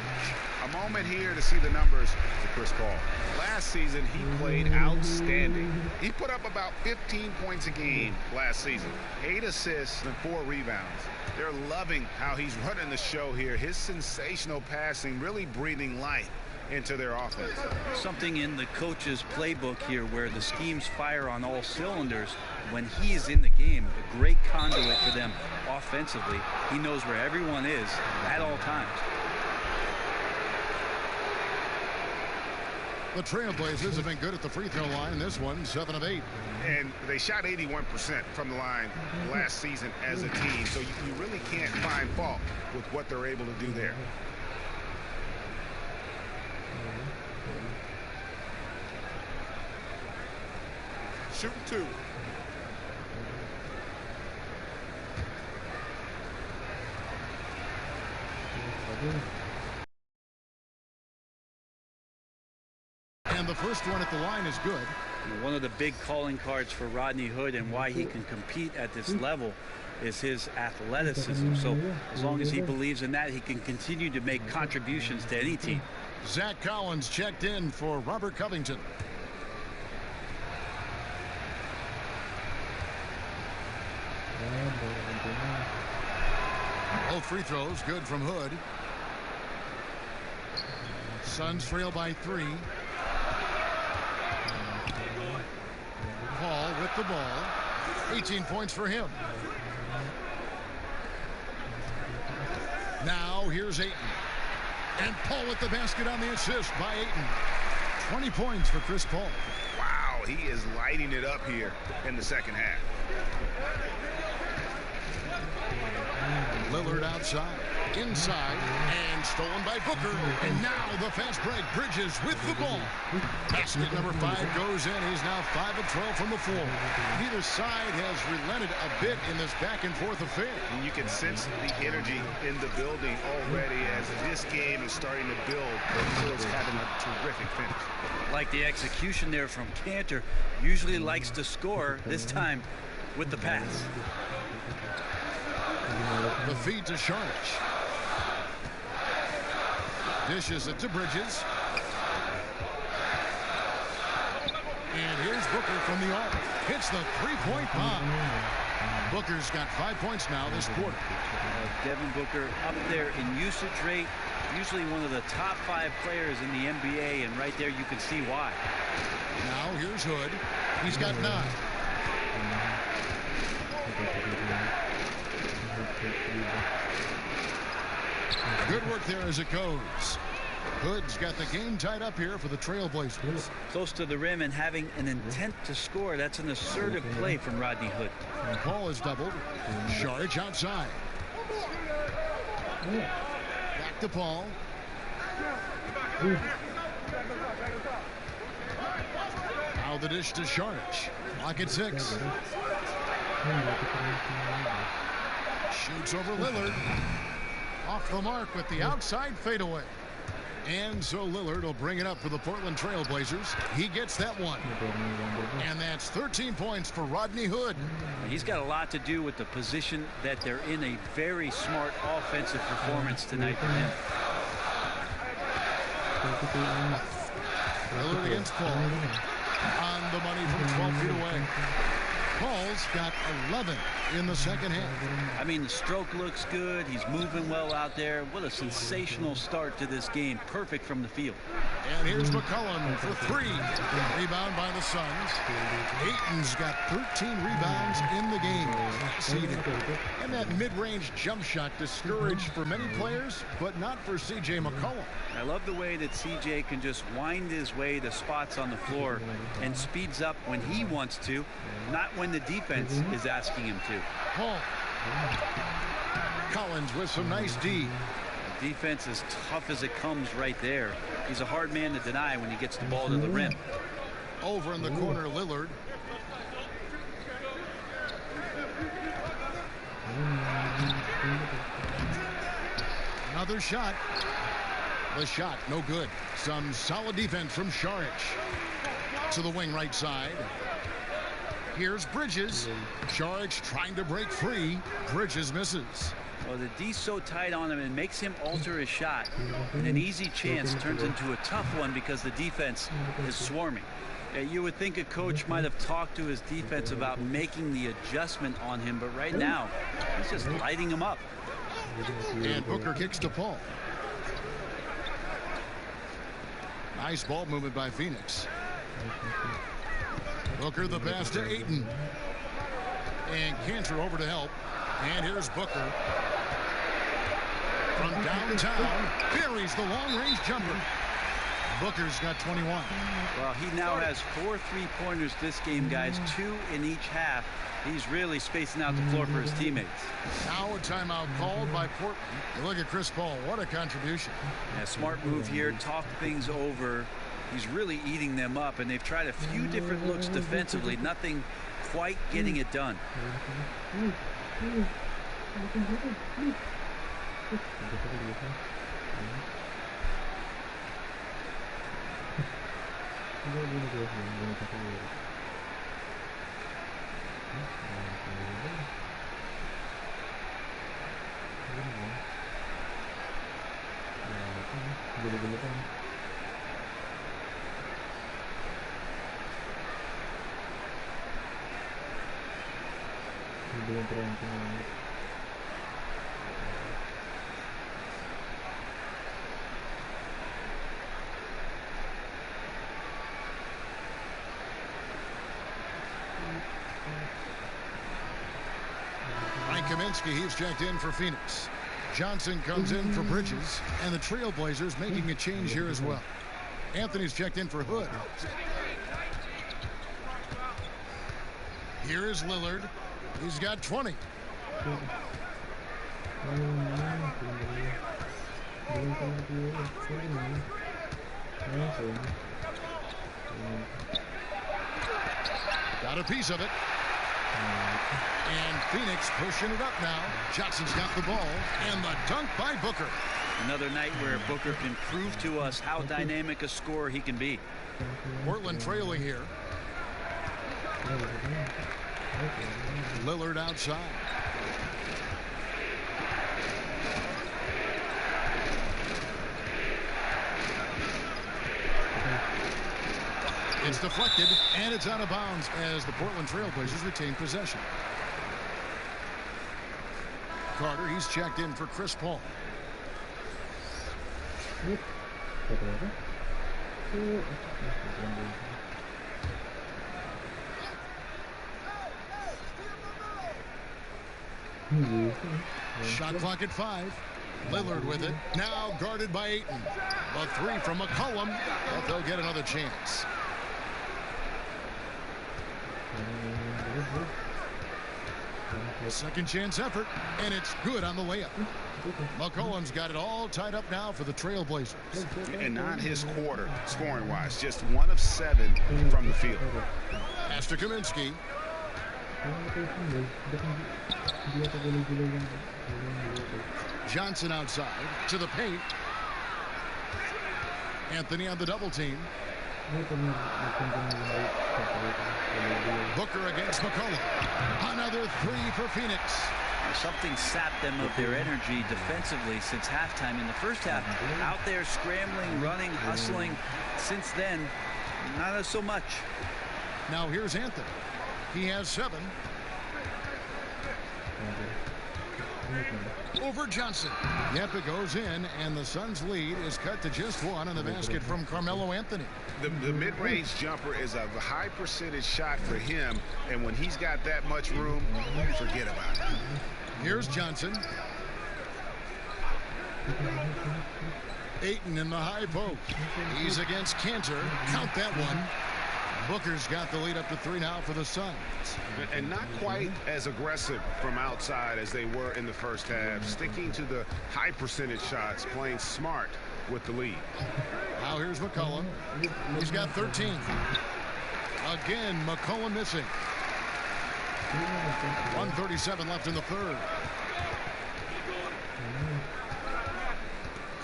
A moment here to see the numbers for Chris Paul. Last season, he played outstanding. He put up about 15 points a game last season. 8 assists and 4 rebounds. They're loving how he's running the show here. His sensational passing really breathing life into their offense. Something in the coach's playbook here where the schemes fire on all cylinders. When he is in the game, a great conduit for them offensively. He knows where everyone is at all times. The Trailblazers have been good at the free throw line. This one, 7 of 8. And they shot 81% from the line last season as a team. So you really can't find fault with what they're able to do there. Shooting 2. And the first one at the line is good. One of the big calling cards for Rodney Hood and why he can compete at this level is his athleticism. So as long as he believes in that, he can continue to make contributions to any team. Zach Collins checked in for Robert Covington. Both free throws good from Hood. Suns trail by 3. Paul with the ball. 18 points for him. Now here's Ayton. And Paul with the basket on the assist by Ayton. 20 points for Chris Paul. Wow, he is lighting it up here in the second half. Lillard outside, inside, and stolen by Booker. And now the fast break. Bridges with the ball. Basket number 5 goes in. He's now 5 of 12 from the floor. Neither side has relented a bit in this back and forth affair. And you can sense the energy in the building already as this game is starting to build towards having a terrific finish. Like the execution there from Kanter. Usually likes to score, this time with the pass. The feed to Sharp. Dishes it to Bridges. And here's Booker from the arc. Hits the three-point bomb. Booker's got 5 points now this quarter. Devin Booker up there in usage rate. Usually one of the top 5 players in the NBA, and right there you can see why. Now here's Hood. He's got 9. Good work there as it goes. Hood's got the game tied up here for the Trailblazers. Close to the rim and having an intent to score. That's an assertive play from Rodney Hood. Paul is doubled. Sharge outside. Back to Paul. Now the dish to Sharge. Lock at 6. Shoots over Lillard. Off the mark with the outside fadeaway. And so Lillard will bring it up for the Portland Trailblazers. He gets that one. And that's 13 points for Rodney Hood. He's got a lot to do with the position that they're in. A very smart offensive performance tonight for him. Lillard against Paul. on the money from 12 feet away. Paul's got 11 in the second half. I mean, the stroke looks good. He's moving well out there. What a sensational start to this game. Perfect from the field. And here's McCollum for 3. Rebound by the Suns. Ayton's got 13 rebounds in the game. Seeded. And that mid-range jump shot discouraged for many players, but not for C.J. McCollum. I love the way that C.J. can just wind his way to spots on the floor and speeds up when he wants to, not when the defense is asking him to. Paul. Collins with some nice D. The defense is tough as it comes right there. He's a hard man to deny when he gets the ball to the rim. Over in the corner, Lillard. Another shot. The shot, no good. Some solid defense from Šarić. To the wing right side. Here's Bridges. Šarić trying to break free. Bridges misses. Well, the D's so tight on him, it makes him alter his shot. And an easy chance turns into a tough one because the defense is swarming. You would think a coach might have talked to his defense about making the adjustment on him, but right now, he's just lighting him up. And Booker kicks to Paul. Nice ball movement by Phoenix. Booker the pass to Ayton. And Cantor over to help. And here's Booker. From downtown, buries the long-range jumper. Booker's got 21. Well, he now has 4 3-pointers this game, guys. 2 in each half. He's really spacing out the floor for his teammates. Now a timeout called by Portland. You look at Chris Paul. What a contribution. Yeah, smart move here. Talk things over. He's really eating them up, and they've tried a few different looks defensively. Nothing quite getting it done. Kaminsky, he's checked in for Phoenix. Johnson comes in for Bridges, and the Trailblazers making a change here as well. Anthony's checked in for Hood. Here is Lillard. He's got 20. Got a piece of it. And Phoenix pushing it up now. Johnson's got the ball. And the dunk by Booker. Another night where Booker can prove to us how dynamic a scorer he can be. Portland trailing here. Lillard outside. It's deflected, and it's out of bounds as the Portland Trailblazers retain possession. Carter, he's checked in for Chris Paul. Shot clock at 5. Lillard with it. Now guarded by Ayton. A 3 from McCollum, but they'll get another chance. Second chance effort, and it's good on the layup. McCollum's got it all tied up now for the Trailblazers. And not his quarter, scoring-wise. Just 1 of 7 from the field. Pass to Kaminsky. Johnson outside to the paint. Anthony on the double team. Booker against McCollum. Another 3 for Phoenix. Something sapped them of their energy defensively since halftime. In the first half, out there scrambling, running, hustling. Since then, Not so much. Now here's Anthony. He has 7. Over Johnson. Yep, it goes in, and the Suns' lead is cut to just 1 on the basket from Carmelo Anthony. The mid-range jumper is a high percentage shot for him, and when he's got that much room, forget about it. Here's Johnson. Ayton in the high post. He's against Cantor. Count that one. Booker's got the lead up to 3 now for the Suns. And not quite as aggressive from outside as they were in the first half. Sticking to the high percentage shots, playing smart with the lead. Now here's McCollum. He's got 13. Again, McCollum missing. 1:37 left in the third.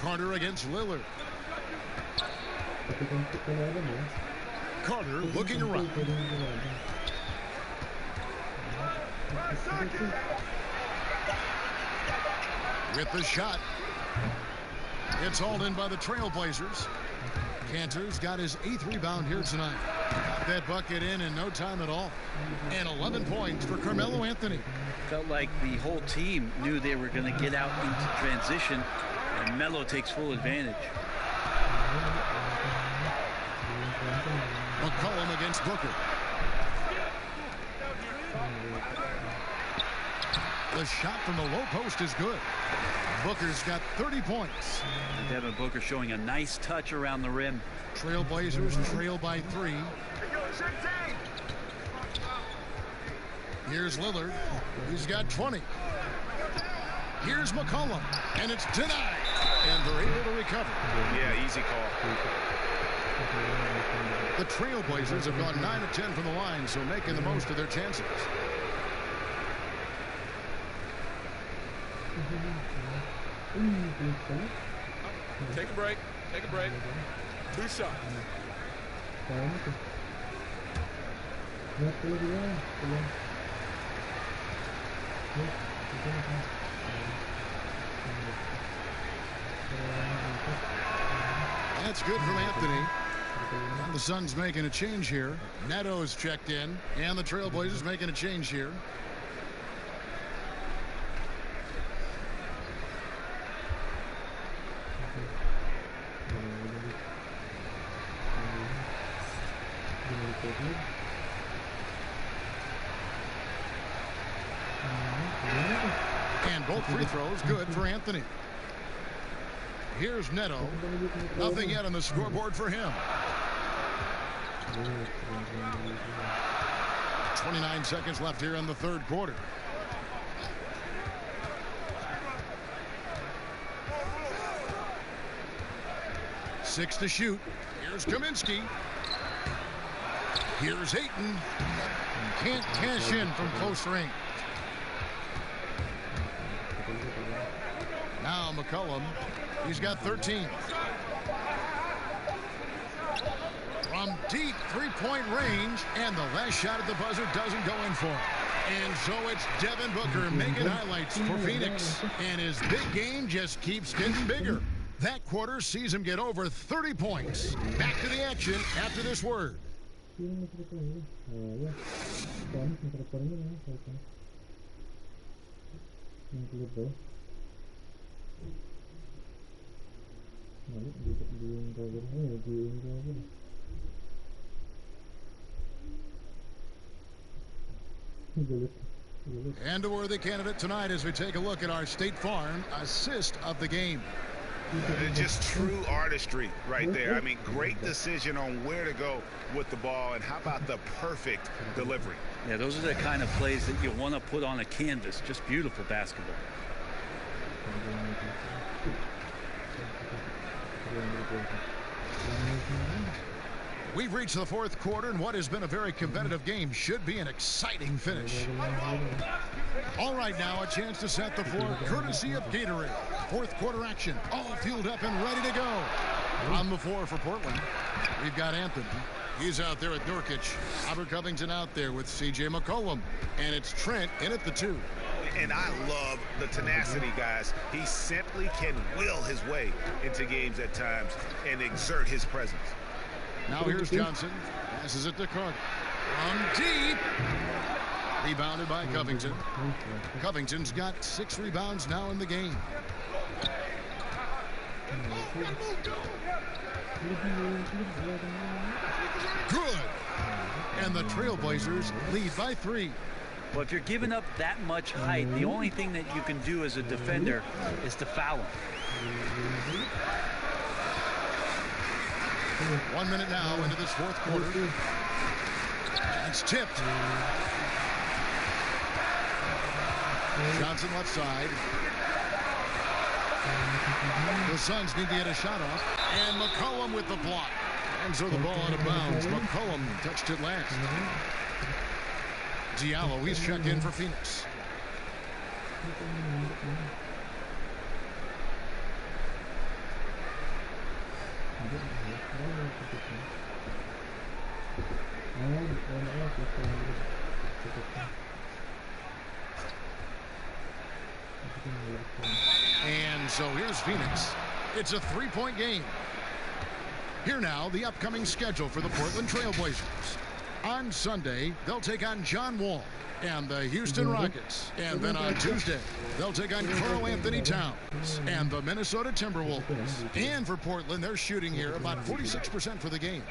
Carter against Lillard. Carter looking around. With the shot. It's hauled in by the Trailblazers. Cantor's got his 8th rebound here tonight. Got that bucket in no time at all. And 11 points for Carmelo Anthony. Felt like the whole team knew they were going to get out into transition, and Melo takes full advantage. McCollum against Booker. The shot from the low post is good. Booker's got 30 points. Devin Booker showing a nice touch around the rim. Trailblazers trail by 3. Here's Lillard. He's got 20. Here's McCollum. And it's denied. And they're able to recover. Yeah, easy call. The Trailblazers have gone 9 of 10 from the line, so making the most of their chances. Take a break. Take a break. 2 shots. That's good from Anthony. And the Suns making a change here. Neto's checked in, and the Trailblazers making a change here. And both free throws good for Anthony. Here's Neto. Nothing yet on the scoreboard for him. 29 seconds left here in the third quarter. Six to shoot. Here's Kaminsky. Here's Ayton. Can't cash in from close range. Now McCollum. He's got 13. From deep three-point range, and the last shot at the buzzer doesn't go in for him. And so it's Devin Booker making highlights for Phoenix. And his big game just keeps getting bigger. That quarter sees him get over 30 points. Back to the action after this word. And a worthy candidate tonight as we take a look at our State Farm assist of the game. Just true artistry right there. I mean, great decision on where to go with the ball, and how about the perfect delivery? Yeah, those are the kind of plays that you want to put on a canvas. Just beautiful basketball. We've reached the fourth quarter, and what has been a very competitive game should be an exciting finish. All right, now a chance to set the floor courtesy of Gatorade. Fourth quarter action, all fueled up and ready to go. On the floor for Portland, we've got Anthony. He's out there at Nurkic. Robert Covington out there with C.J. McCollum. And it's Trent in at the 2. And I love the tenacity, guys. He simply can will his way into games at times and exert his presence. Now here's Johnson. Passes it to Carter. From deep. Rebounded by Covington. Covington's got 6 rebounds now in the game. Good. And the Trailblazers lead by 3. Well, if you're giving up that much height, the only thing that you can do as a defender is to foul him. 1 minute now into this 4th quarter. It's tipped. Johnson left side. The Suns need to get a shot off. And McCollum with the block. And so the ball out of bounds. McCollum touched it last. Diallo, he's checked in for Phoenix. And so here's Phoenix. It's a 3-point game. Here now, the upcoming schedule for the Portland Trailblazers. On Sunday, they'll take on John Wall and the Houston Rockets. And then on Tuesday, they'll take on Karl Anthony Towns and the Minnesota Timberwolves. And for Portland, they're shooting here about 46% for the game.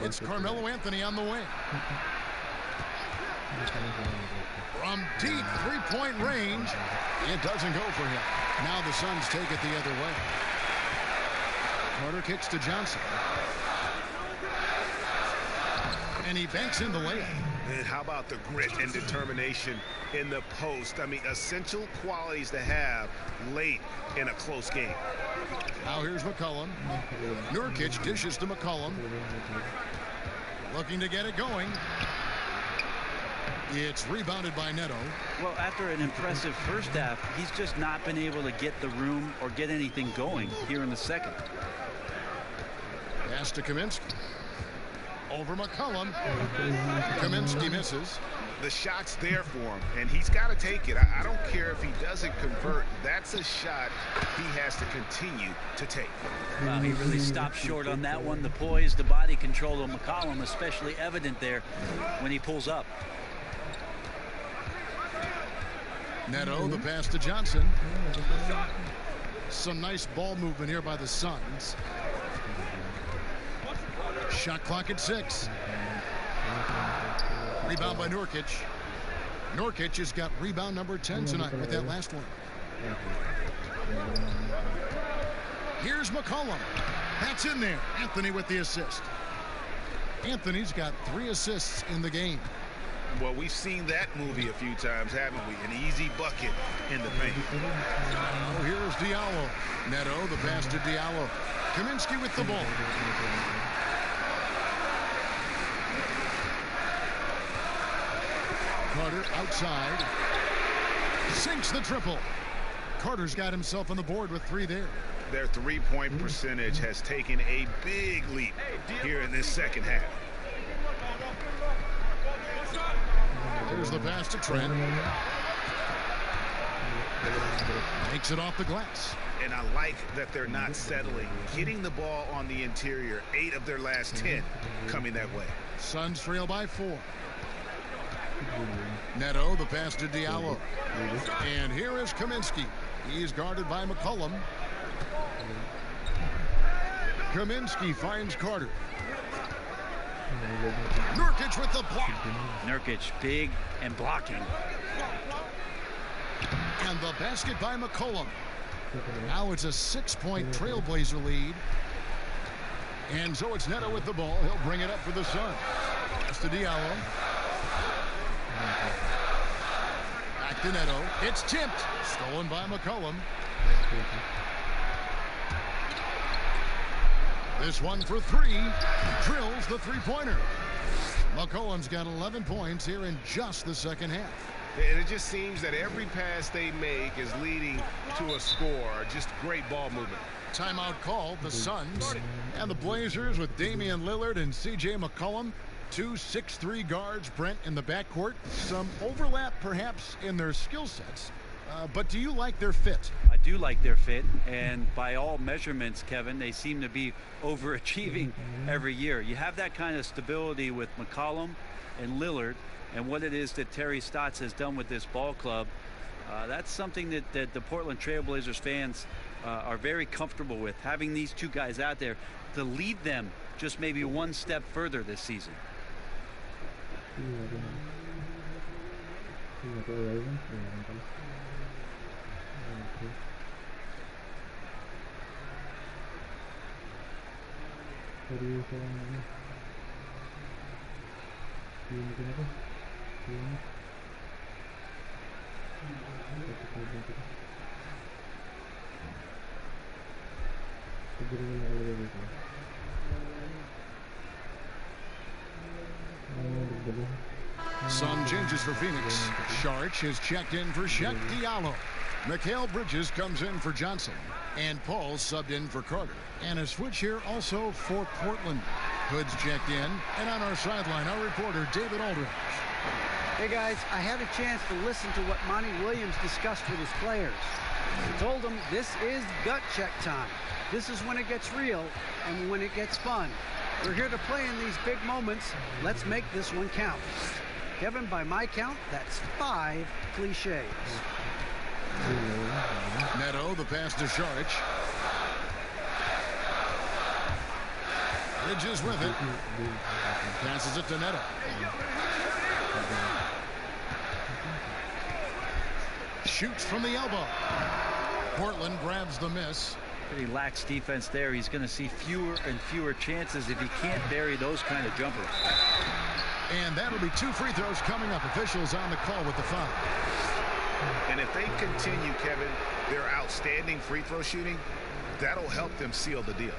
It's Carmelo Anthony on the wing. From deep 3-point range, it doesn't go for him. Now the Suns take it the other way. Carter kicks to Johnson. And he banks in the layup. And how about the grit and determination in the post? I mean, essential qualities to have late in a close game. Now here's McCollum. Nurkic dishes to McCollum. Looking to get it going. It's rebounded by Neto. Well, after an impressive first half, he's just not been able to get the room or get anything going here in the second. Pass to Kaminsky. Over McCollum. Kaminsky misses. The shot's there for him, and he's got to take it. I don't care if he doesn't convert. That's a shot he has to continue to take. Wow, he really stopped short on that one. The poise, the body control of McCollum, especially evident there when he pulls up. Neto, the pass to Johnson. Some nice ball movement here by the Suns. Shot clock at 6. Rebound by Nurkic. Nurkic has got rebound number 10 tonight with that last one. Here's McCollum. That's in there. Anthony with the assist. Anthony's got 3 assists in the game. Well, we've seen that movie a few times, haven't we? An easy bucket in the paint. Oh, here's Diallo. Neto, the pass to Diallo. Kaminsky with the ball. Carter outside. Sinks the triple. Carter's got himself on the board with 3 there. Their 3-point percentage has taken a big leap here in this second half. There's the pass to Trent. Takes it off the glass. And I like that they're not settling. Getting the ball on the interior, 8 of their last 10 coming that way. Suns trail by 4. Neto, the pass to Diallo. And here is Kaminsky. He's guarded by McCollum. Kaminsky finds Carter. Nurkic with the block. Nurkic big and blocking. And the basket by McCollum. Now it's a 6-point Trailblazer lead. And so it's Neto with the ball. He'll bring it up for the Suns. It's to Diallo. Back to Neto. It's tipped. Stolen by McCollum. This one for 3. Drills the 3-pointer. McCollum's got 11 points here in just the second half. And it just seems that every pass they make is leading to a score. Just great ball movement. Timeout called. The Suns and the Blazers with Damian Lillard and C.J. McCollum. 2 6'3" guards, Brent, in the backcourt. Some overlap, perhaps, in their skill sets. But do you like their fit? I do like their fit, and by all measurements, Kevin, they seem to be overachieving every year. You have that kind of stability with McCollum and Lillard, and what it is that Terry Stotts has done with this ball club. That's something that the Portland Trailblazers fans are very comfortable with, having these two guys out there to lead them just maybe one step further this season. Some changes for Phoenix. Sharch is checked in for Shek Diallo. Mikal Bridges comes in for Johnson. And Paul subbed in for Carter. And a switch here also for Portland. Hood's checked in. And on our sideline, our reporter, David Aldridge. Hey, guys, I had a chance to listen to what Monty Williams discussed with his players. He told them this is gut check time. This is when it gets real and when it gets fun. We're here to play in these big moments. Let's make this one count. Kevin, by my count, that's 5 cliches. Neto, the pass to Sharch. Bridges with it. Passes it to Neto. Shoots from the elbow. Portland grabs the miss. Pretty lax defense there. He's going to see fewer and fewer chances if he can't bury those kind of jumpers. And that'll be 2 free throws coming up. Officials on the call with the foul. And if they continue, Kevin, their outstanding free throw shooting, that'll help them seal the deal.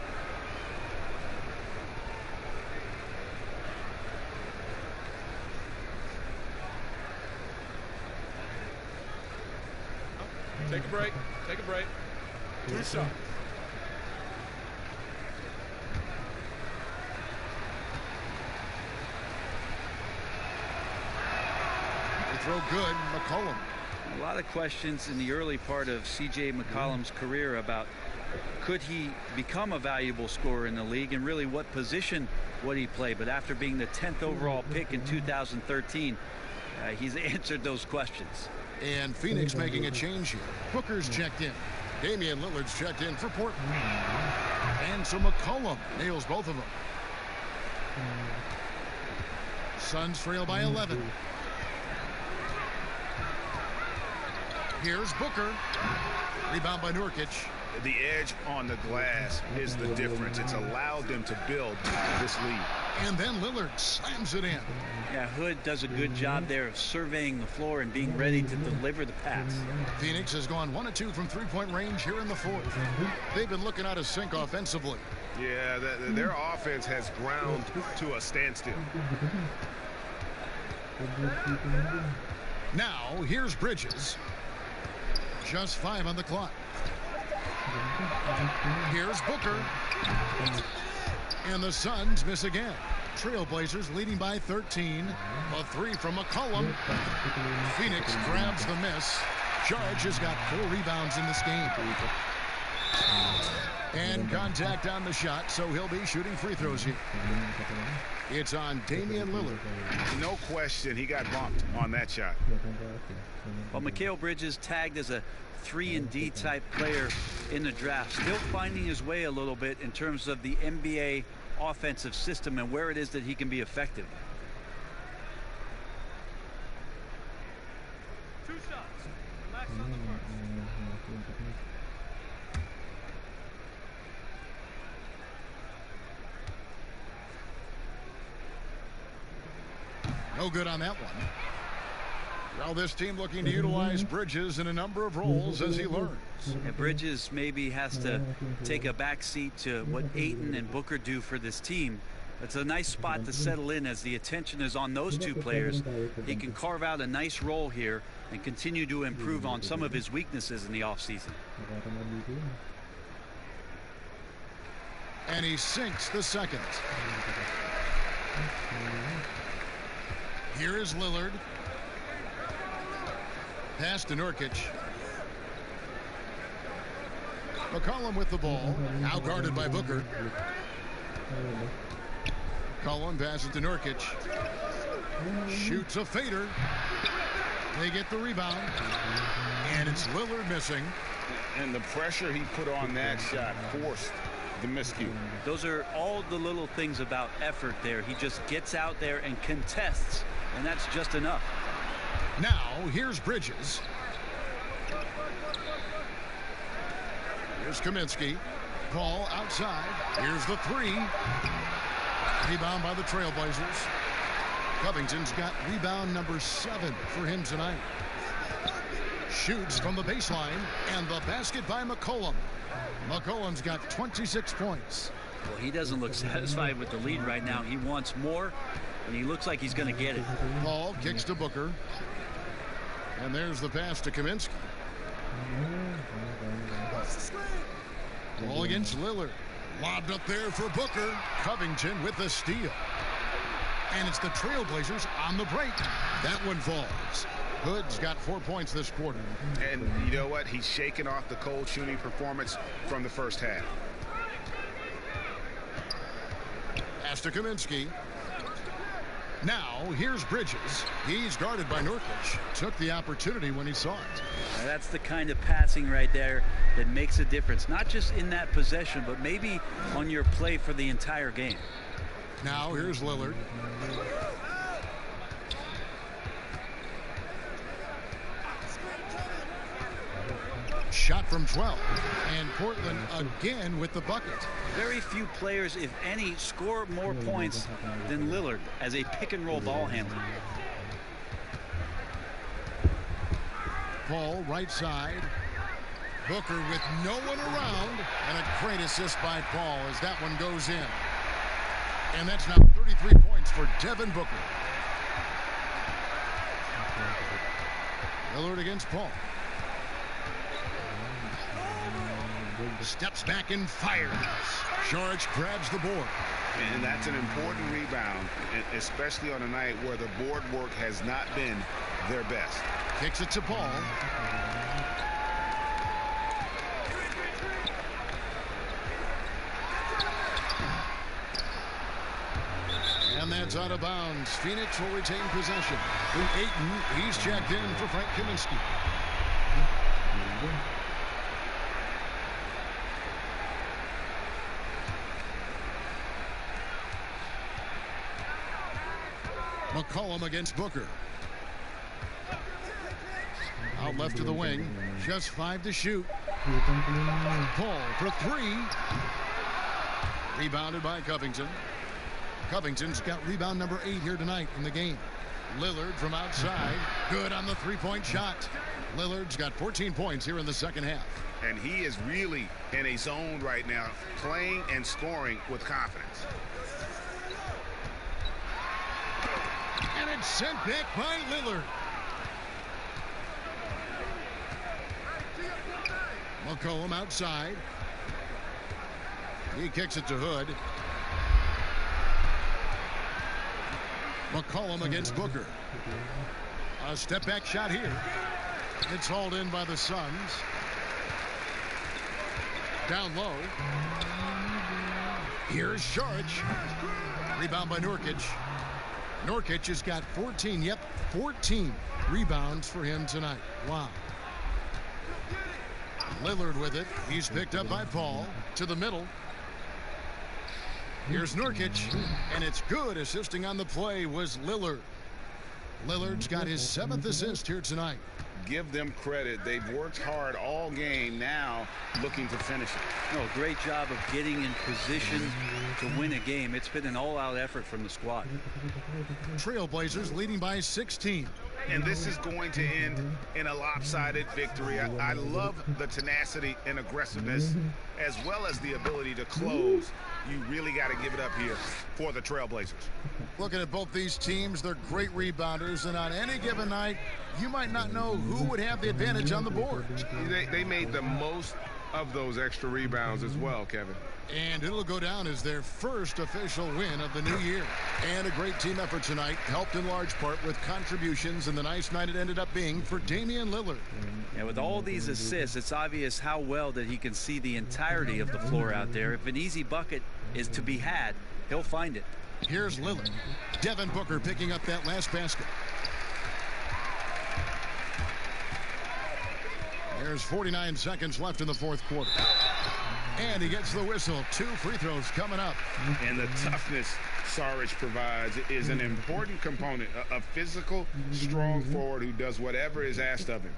Take a break. Take a break. 2 shots. Throw good. McCollum. A lot of questions in the early part of C.J. McCollum's career about could he become a valuable scorer in the league and really what position would he play. But after being the 10th overall pick in 2013, he's answered those questions. And Phoenix making a change here. Booker's checked in. Damian Lillard's checked in for Portland. And so McCollum nails both of them. Suns trail by 11. Here's Booker. Rebound by Nurkic. The edge on the glass is the difference. It's allowed them to build this lead. And then Lillard slams it in. Yeah, Hood does a good job there of surveying the floor and being ready to deliver the pass. Phoenix has gone 1 of 2 from three-point range here in the fourth. They've been looking out of sync offensively. Yeah, their offense has ground to a standstill. Now, here's Bridges. Just 5 on the clock. Here's Booker. And the Suns miss again. Trailblazers leading by 13. A 3 from McCollum. Phoenix grabs the miss. Sharch has got 4 rebounds in this game. And contact on the shot, so he'll be shooting free throws here. It's on Damian Lillard. No question, he got bumped on that shot. Well, Mikal Bridges tagged as a 3-and-D type player in the draft, still finding his way a little bit in terms of the NBA offensive system and where it is that he can be effective. 2 shots. Relax on the first. No good on that one. Well, this team looking to utilize Bridges in a number of roles as he learns. And Bridges maybe has to take a back seat to what Ayton and Booker do for this team. It's a nice spot to settle in as the attention is on those 2 players. He can carve out a nice role here and continue to improve on some of his weaknesses in the offseason. And he sinks the second. Here is Lillard. Pass to Nurkic. McCollum with the ball. Now guarded by Booker. McCollum passes to Nurkic. Shoots a fader. They get the rebound. And it's Lillard missing. And the pressure he put on that shot forced the miscue. Those are all the little things about effort there. He just gets out there and contests, and that's just enough. Now, here's Bridges. Here's Kaminsky. Ball outside. Here's the three. Rebound by the Trailblazers. Covington's got rebound number 7 for him tonight. Shoots from the baseline, and the basket by McCollum. McCollum's got 26 points. Well, he doesn't look satisfied with the lead right now. He wants more, and he looks like he's going to get it. Ball kicks to Booker. And there's the pass to Kaminsky. Ball against Lillard. Lobbed up there for Booker. Covington with the steal. And it's the Trailblazers on the break. That one falls. Hood's got 4 points this quarter. And you know what? He's shaking off the cold shooting performance from the first half. Pass to Kaminsky. Now, here's Bridges. He's guarded by Nurkic. Took the opportunity when he saw it. Now, that's the kind of passing right there that makes a difference. Not just in that possession, but maybe on your play for the entire game. Now, here's Lillard. Shot from 12. And Portland again with the bucket. Very few players, if any, score more points than Lillard as a pick-and-roll ball handler. Paul right side. Booker with no one around. And a great assist by Paul as that one goes in. And that's now 33 points for Devin Booker. Lillard against Paul. Steps back and fires. Saric grabs the board. And that's an important rebound, especially on a night where the board work has not been their best. Kicks it to Paul. And that's out of bounds. Phoenix will retain possession. Ayton, he's checked in for Frank Kaminsky. McCollum against Booker. Out left to the wing. Just 5 to shoot. Paul for 3. Rebounded by Covington. Covington's got rebound number 8 here tonight in the game. Lillard from outside. Good on the three-point shot. Lillard's got 14 points here in the second half. And he is really in a zone right now, playing and scoring with confidence. And it's sent back by Lillard. McCollum outside. He kicks it to Hood. McCollum against Booker. A step back shot here. It's hauled in by the Suns. Down low. Here's Saric. Rebound by Nurkic. Nurkic has got 14 rebounds for him tonight. Wow. Lillard with it. He's picked up by Paul. To the middle. Here's Nurkic. And it's good. Assisting on the play was Lillard. Lillard's got his 7th assist here tonight. Give them credit. They've worked hard all game, now looking to finish it. No, great job of getting in position to win a game. It's been an all-out effort from the squad. Trailblazers leading by 16. And this is going to end in a lopsided victory. I love the tenacity and aggressiveness as well as the ability to close. You really got to give it up here for the Trailblazers. Looking at both these teams, they're great rebounders, and on any given night, you might not know who would have the advantage on the board. They made the most of those extra rebounds as well, Kevin. And it'll go down as their first official win of the new year. And a great team effort tonight, helped in large part with contributions, and the nice night it ended up being for Damian Lillard. Yeah, with all these assists, it's obvious how well that he can see the entirety of the floor out there. If an easy bucket is to be had, he'll find it. Here's Lillard. Devin Booker picking up that last basket. There's 49 seconds left in the fourth quarter. And he gets the whistle. 2 free throws coming up. And the toughness Saric provides is an important component. A physical, strong forward who does whatever is asked of him.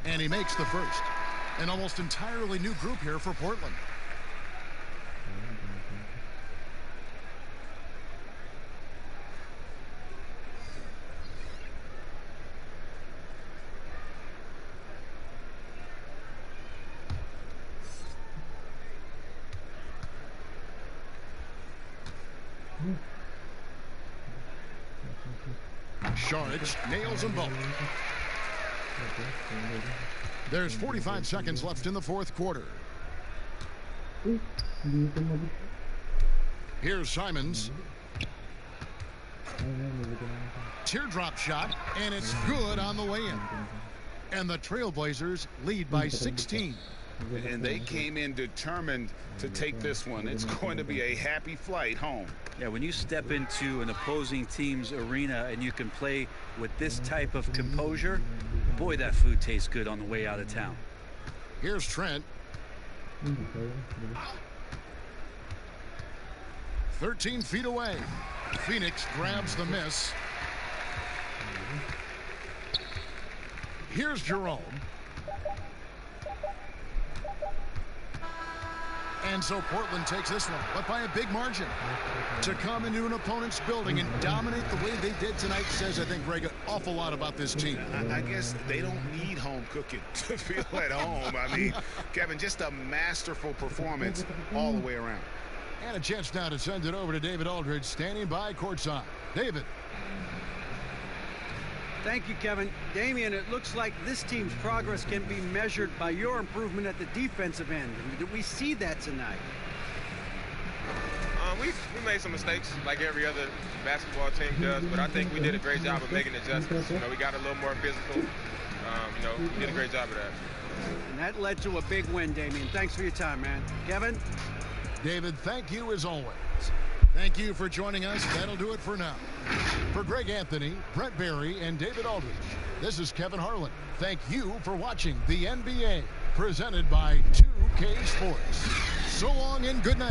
And he makes the first. An almost entirely new group here for Portland. Saric nails them both. There's 45 seconds left in the fourth quarter. Here's Simons. Teardrop shot, and it's good on the way in. And the Trailblazers lead by 16. And they came in determined to take this one. It's going to be a happy flight home. Yeah, when you step into an opposing team's arena and you can play with this type of composure, boy, that food tastes good on the way out of town. Here's Trent. 13 feet away. Phoenix grabs the miss. Here's Jerome. And so Portland takes this one, but by a big margin. To come into an opponent's building and dominate the way they did tonight says, I think, Greg, an awful lot about this team. I guess they don't need home cooking to feel at home. I mean, Kevin, just a masterful performance all the way around. And a chance now to send it over to David Aldridge, standing by courtside. David. Thank you, Kevin. Damian, it looks like this team's progress can be measured by your improvement at the defensive end. Did we see that tonight? We made some mistakes like every other basketball team does, but I think we did a great job of making adjustments. We got a little more physical. We did a great job of that. And that led to a big win, Damian. Thanks for your time, man. Kevin? David, thank you as always. Thank you for joining us. That'll do it for now. For Greg Anthony, Brett Barry, and David Aldridge, this is Kevin Harlan. Thank you for watching the NBA, presented by 2K Sports. So long and good night.